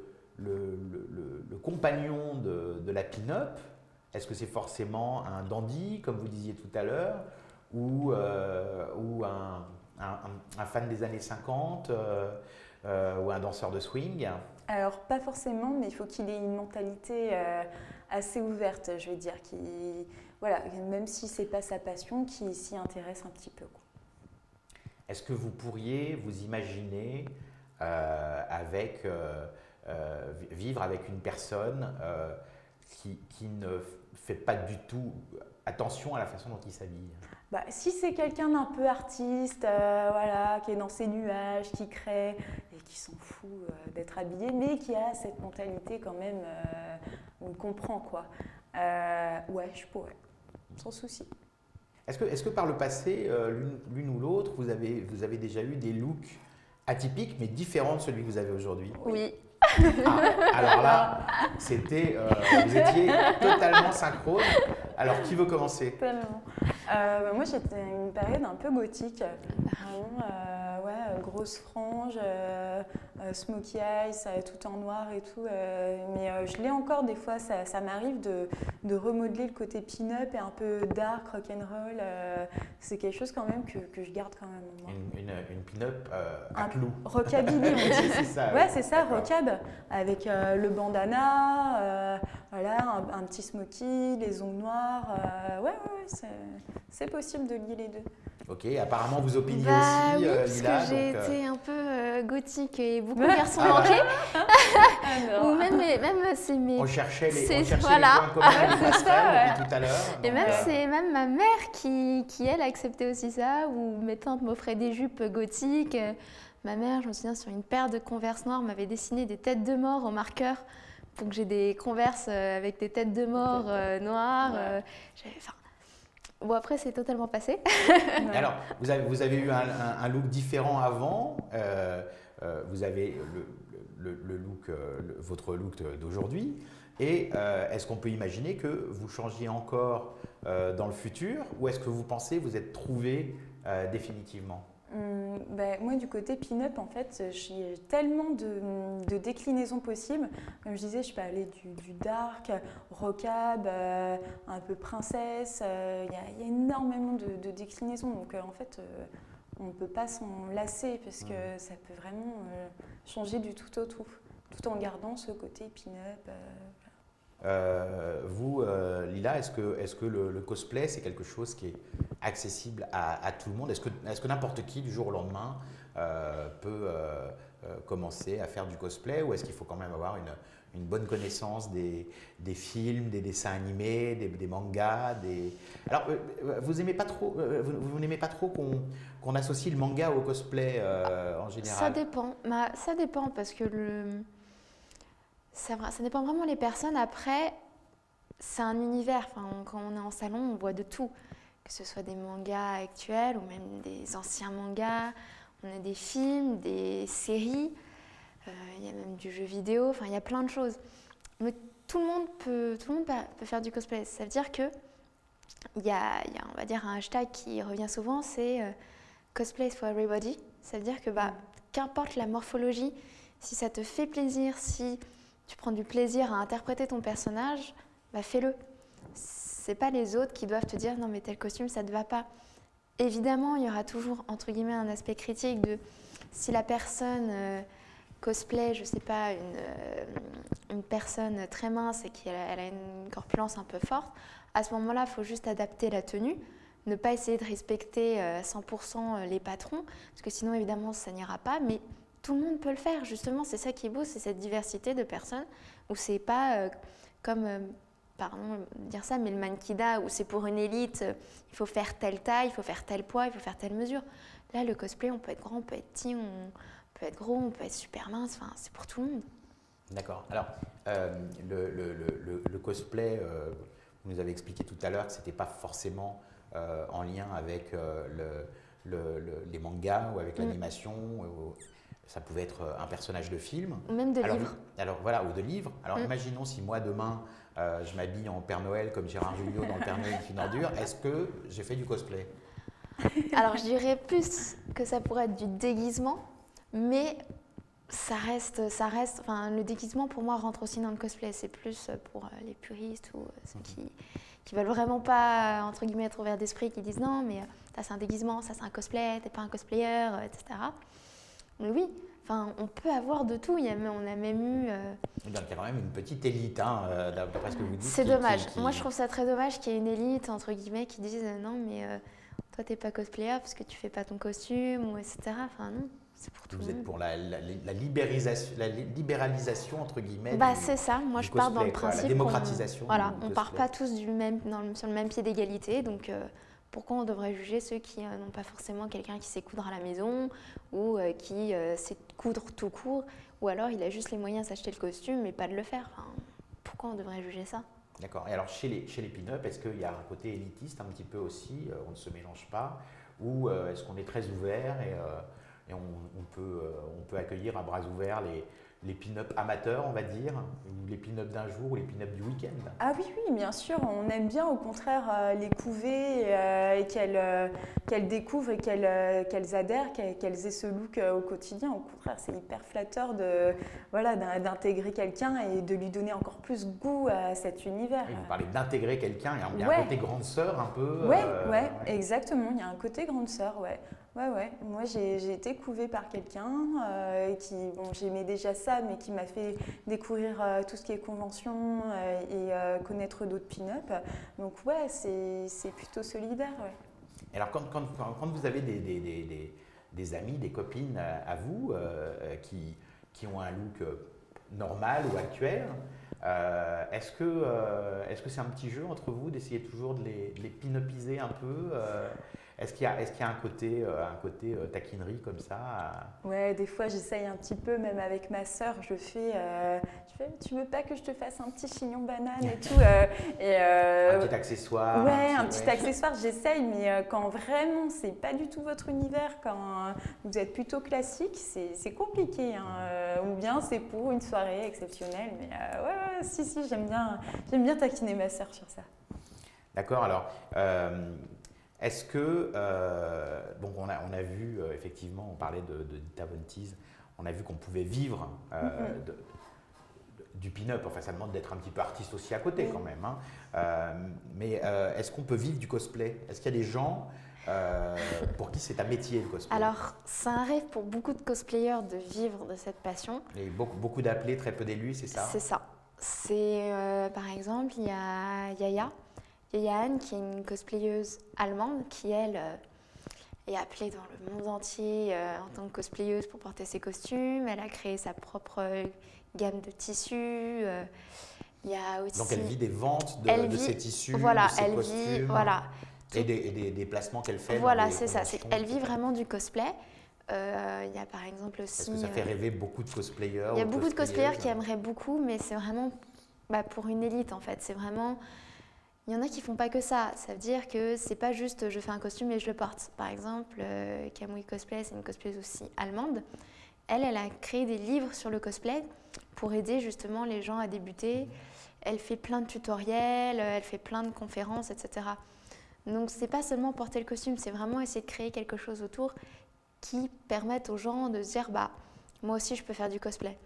compagnon de la pin-up, est-ce que c'est forcément un dandy, comme vous disiez tout à l'heure, ou un fan des années 50 ou un danseur de swing? Alors, pas forcément, mais il faut qu'il ait une mentalité assez ouverte, je vais dire. Voilà, même si ce n'est pas sa passion, qu'il s'y intéresse un petit peu, quoi. Est-ce que vous pourriez vous imaginer vivre avec une personne qui ne fait pas du tout attention à la façon dont il s'habille? Si c'est quelqu'un d'un peu artiste, voilà, qui est dans ses nuages, qui crée et qui s'en fout d'être habillé, mais qui a cette mentalité quand même, on comprend quoi. Ouais, je pourrais, sans souci. Est-ce que par le passé, l'une ou l'autre, vous avez déjà eu des looks atypiques mais différents de celui que vous avez aujourd'hui? Oui. Alors là, vous étiez totalement synchrone. Alors, qui veut commencer? Tellement. Moi, j'étais une période un peu gothique. Vraiment, ouais, grosse frange, smokey eyes, tout en noir et tout. Mais je l'ai encore des fois, ça m'arrive de remodeler le côté pin-up et un peu dark, rock'n'roll. C'est quelque chose quand même que je garde quand même en moi. Une pin-up à clous. Rockabilly, on dit. C'est ça. Ouais, c'est ça, D'accord. rockab, avec le bandana, voilà, un petit smoky, les ongles noirs. Ouais, c'est possible de lier les deux. Ok, apparemment vous opiniez Oui, aussi, parce Lila. que j'ai donc, été un peu gothique et beaucoup garçon manqué. Ou même c'est mes... on cherchait les voilà. points communs avec C'est Pascal ça, depuis tout à l'heure. Et donc, même, c'est même ma mère qui elle, acceptait aussi ça, ou mes tantes m'offraient des jupes gothiques. Ma mère, je me souviens, sur une paire de Converse noires, m'avait dessiné des têtes de mort au marqueur. Donc j'ai des Converse avec des têtes de mort noires. Bon, après, c'est totalement passé. Ouais. Alors, vous avez eu un look différent avant. Vous avez le look, votre look d'aujourd'hui. Et est-ce qu'on peut imaginer que vous changiez encore dans le futur, ou est-ce que vous pensez vous êtes trouvé définitivement? Moi, du côté pin-up, en fait, j'ai tellement de déclinaisons possibles. Comme je disais, je peux aller du dark, rockab, un peu princesse. Il y a énormément de déclinaisons. Donc, en fait, on ne peut pas s'en lasser parce que ça peut vraiment changer du tout au tout en gardant ce côté pin-up. Vous, Lila, est-ce que le cosplay, c'est quelque chose qui est accessible à tout le monde? Est-ce que n'importe qui, du jour au lendemain, peut commencer à faire du cosplay, ou est-ce qu'il faut quand même avoir une bonne connaissance des films, des dessins animés, des mangas, Alors, vous n'aimez pas trop, vous n'aimez pas trop qu'on associe le manga au cosplay en général? Ça dépend. Ça dépend parce que ça dépend vraiment des personnes. Après, c'est un univers. Quand on est en salon, on voit de tout. Que ce soit des mangas actuels ou même des anciens mangas. On a des films, des séries. Il y a même du jeu vidéo. Il y a plein de choses. Mais tout le monde peut faire du cosplay. Ça veut dire qu'il y a, on va dire, un hashtag qui revient souvent, c'est cosplay for everybody. Ça veut dire que qu'importe la morphologie, si ça te fait plaisir, si tu prends du plaisir à interpréter ton personnage, fais-le. C'est pas les autres qui doivent te dire non mais tel costume ça te va pas. évidemment, il y aura toujours, entre guillemets, un aspect critique de si la personne cosplay, je ne sais pas, une personne très mince et qu'elle a une corpulence un peu forte, à ce moment-là, il faut juste adapter la tenue, ne pas essayer de respecter 100% les patrons, parce que sinon, évidemment, ça n'ira pas, mais tout le monde peut le faire, justement, c'est ça qui est beau, c'est cette diversité de personnes, où c'est pas comme, pardon de dire ça, mais le mankida, où c'est pour une élite, il faut faire telle taille, il faut faire tel poids, il faut faire telle mesure. Là, le cosplay, on peut être grand, on peut être petit, on peut être gros, on peut être super mince, enfin, c'est pour tout le monde. D'accord. Alors, le cosplay, vous nous avez expliqué tout à l'heure que ce n'était pas forcément en lien avec les mangas ou avec l'animation. Ça pouvait être un personnage de film. Ou même de livre. Alors voilà, ou de livre. Alors imaginons si moi demain, je m'habille en Père Noël comme Gérard Jugnot dans le Père Noël qui ordure, est-ce que j'ai fait du cosplay? Alors je dirais plus que ça pourrait être du déguisement, mais ça reste, enfin le déguisement pour moi rentre aussi dans le cosplay, c'est plus pour les puristes ou ceux qui veulent vraiment pas, entre guillemets, être ouverts d'esprit, qui disent non mais ça c'est un déguisement, ça c'est un cosplay, t'es pas un cosplayer, etc. Mais oui, enfin, on peut avoir de tout. On a même eu. Donc il y a quand même une petite élite, hein, d'après ce que vous dites. C'est dommage. Moi, je trouve ça très dommage qu'il y ait une élite, entre guillemets, qui disent non, mais toi, t'es pas cosplayer parce que tu fais pas ton costume, ou etc. Enfin, non, c'est pour tout le monde. Vous êtes pour la libéralisation, entre guillemets. Bah, c'est ça. Moi, je pars dans le principe. La démocratisation. Voilà, on part pas tous sur le même pied d'égalité. Donc. Pourquoi on devrait juger ceux qui n'ont pas forcément quelqu'un qui sait coudre à la maison ou qui sait coudre tout court, ou alors il a juste les moyens de s'acheter le costume mais pas de le faire. Enfin, pourquoi on devrait juger ça? D'accord. Et alors chez les pin-up, est-ce qu'il y a un côté élitiste un petit peu aussi, on ne se mélange pas, ou est-ce qu'on est très ouvert et on peut accueillir à bras ouverts les pin-up amateurs, on va dire, ou les pin-up d'un jour ou les pin-up du week-end? Ah oui, oui, bien sûr, on aime bien au contraire les couver et qu'elles découvrent et qu'elles adhèrent, qu'elles aient ce look au quotidien. Au contraire, c'est hyper flatteur d'intégrer quelqu'un et de lui donner encore plus goût à cet univers. Et vous parlez d'intégrer quelqu'un, il y a un côté grande sœur un peu. Ouais, exactement, il y a un côté grande sœur, ouais. Ouais. Moi, j'ai été couvée par quelqu'un qui, j'aimais déjà ça, mais qui m'a fait découvrir tout ce qui est convention et connaître d'autres pin-up. Donc, ouais, c'est plutôt solidaire, ouais. Alors, quand vous avez des amis, des copines à vous qui ont un look normal ou actuel, est-ce que c'est un petit jeu entre vous d'essayer toujours de les pin-upiser un peu? Est-ce qu'il y a un côté taquinerie comme ça? Ouais, des fois j'essaye un petit peu, même avec ma sœur, je fais tu veux pas que je te fasse un petit chignon banane et tout un petit accessoire. Ouais, un petit accessoire, j'essaye, mais quand vraiment c'est pas du tout votre univers, quand vous êtes plutôt classique, c'est compliqué. Hein, ou bien c'est pour une soirée exceptionnelle, mais ouais, si, j'aime bien taquiner ma sœur sur ça. D'accord, alors. Est-ce que, donc on a vu, effectivement, on parlait de Dita Von Teese, on a vu qu'on pouvait vivre du pin-up, enfin ça demande d'être un petit peu artiste aussi à côté quand même, hein. Mais est-ce qu'on peut vivre du cosplay? Est-ce qu'il y a des gens pour qui c'est un métier le cosplay? Alors, c'est un rêve pour beaucoup de cosplayers de vivre de cette passion. Il y a beaucoup d'appelés, très peu d'élus, c'est ça? C'est ça. C'est, par exemple, il y a Yaya Anne, qui est une cosplayeuse allemande, qui, elle, est appelée dans le monde entier en tant que cosplayeuse pour porter ses costumes. Elle a créé sa propre gamme de tissus. Il y a aussi... Donc, elle vit des ventes de ses tissus, voilà, de ses costumes, voilà. Et des placements qu'elle fait. Voilà, c'est ça. Elle vit vraiment du cosplay. Il y a par exemple aussi... Est-ce que ça fait rêver beaucoup de cosplayers? Il y a beaucoup de cosplayers qui aimeraient beaucoup, mais c'est vraiment pour une élite, en fait. C'est vraiment... Il y en a qui font pas que ça. Ça veut dire que c'est pas juste je fais un costume et je le porte. Par exemple, Kamui Cosplay, c'est une cosplayeuse aussi allemande. Elle a créé des livres sur le cosplay pour aider justement les gens à débuter. Elle fait plein de tutoriels, elle fait plein de conférences, etc. Donc c'est pas seulement porter le costume, c'est vraiment essayer de créer quelque chose autour qui permette aux gens de se dire moi aussi je peux faire du cosplay.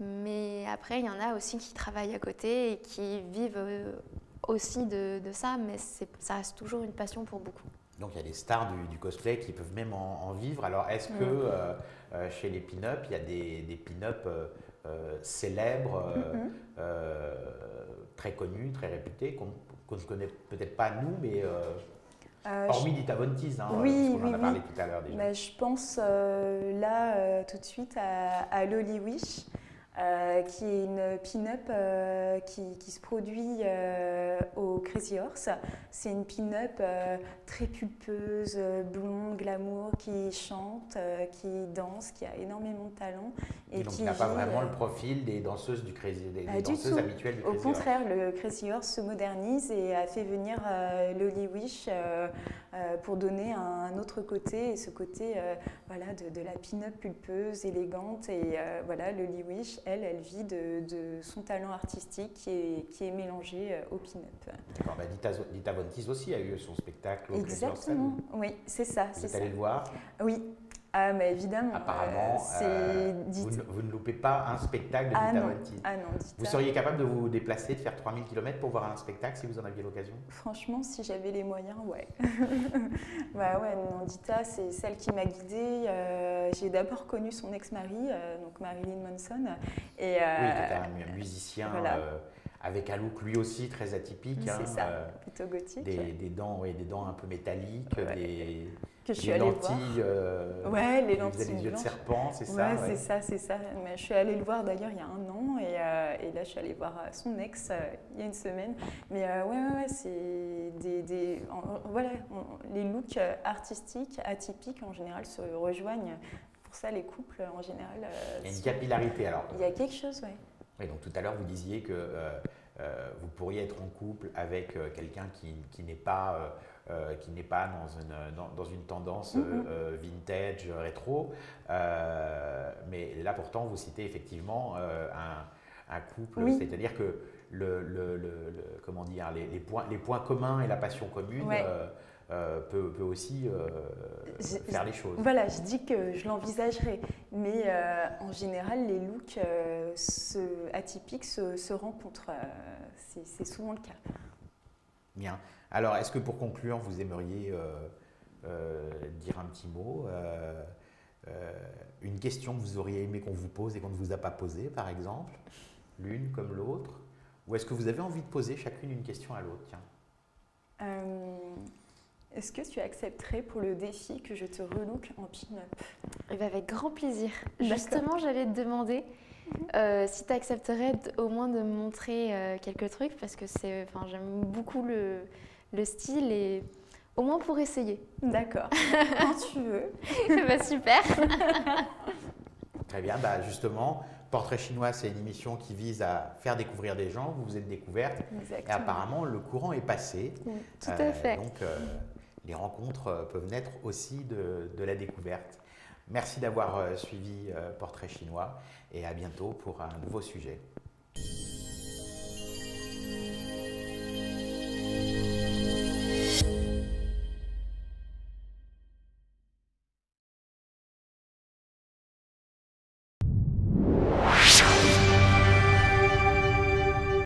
Mais après, il y en a aussi qui travaillent à côté et qui vivent aussi de ça, mais ça reste toujours une passion pour beaucoup. Donc il y a des stars du cosplay qui peuvent même en vivre. Alors est-ce que chez les pin-up, il y a des pin-up célèbres, très connus, très réputés, qu'on ne connaît peut-être pas nous, mais hormis Dita Von Teese, hein, oui, parce qu'on en a parlé tout à l'heure déjà. Bah, je pense tout de suite à Loli Wish. Qui est une pin-up qui se produit au Crazy Horse. C'est une pin-up très pulpeuse, blonde, glamour, qui chante, qui danse, qui a énormément de talent. Et donc qui n'a pas vraiment le profil des danseuses du Crazy, des danseuses habituelles du Crazy Horse. Au contraire, le Crazy Horse se modernise et a fait venir Loli Wish pour donner un autre côté, et ce côté voilà, de la pin-up pulpeuse, élégante. Et voilà, Loli Wish, elle vit de son talent artistique qui est mélangé au pin-up. D'accord, bah Dita Von Teese aussi a eu son spectacle au Crazy Horse. Exactement, oui, c'est ça. Vous êtes allé le voir? Oui. Ah, mais évidemment. Apparemment, vous ne loupez pas un spectacle de Dita Von Teese. Ah non, Dita. Vous seriez capable de vous déplacer, de faire 3000 km pour voir un spectacle si vous en aviez l'occasion? Franchement, si j'avais les moyens, ouais. Bah ouais, non, Dita, c'est celle qui m'a guidée. J'ai d'abord connu son ex-mari, donc Marilyn Manson. Et, oui, qui était un musicien voilà. Avec un look lui aussi très atypique. C'est ça, plutôt gothique. Des dents un peu métalliques, ouais. Que je suis allée lentilles, ouais, les lentilles. Vous avez des yeux de serpent, c'est ça? Ouais, c'est ça. Mais je suis allée le voir d'ailleurs il y a 1 an et là je suis allée voir son ex il y a 1 semaine. Mais ouais, c'est voilà, les looks artistiques, atypiques en général se rejoignent. Pour ça, les couples en général. Il y a une capillarité alors. Il y a quelque chose, oui. Oui, donc tout à l'heure vous disiez que vous pourriez être en couple avec quelqu'un qui n'est pas dans une tendance vintage, rétro. Mais là, pourtant, vous citez effectivement un couple, oui. C'est-à-dire que comment dire, les points communs et la passion commune ouais. Peut aussi faire les choses. Voilà, je dis que je l'envisagerais. Mais en général, les looks atypiques se rencontrent. C'est souvent le cas. Bien. Alors, est-ce que pour conclure, vous aimeriez dire un petit mot, une question que vous auriez aimé qu'on vous pose et qu'on ne vous a pas posée, par exemple, l'une comme l'autre? Ou est-ce que vous avez envie de poser chacune une question à l'autre? Tiens. Est-ce que tu accepterais pour le défi que je te relook en pin-up? Eh bien, avec grand plaisir. Justement, j'allais te demander si tu accepterais au moins de me montrer quelques trucs, parce que j'aime beaucoup le style et au moins pour essayer. D'accord, quand tu veux. Bah, super. Très bien, bah, justement, Portrait chinois, c'est une émission qui vise à faire découvrir des gens, vous vous êtes découvertes. Exactement. Et apparemment le courant est passé. Oui, tout à fait. Donc les rencontres peuvent naître aussi de la découverte. Merci d'avoir suivi Portrait chinois et à bientôt pour un nouveau sujet.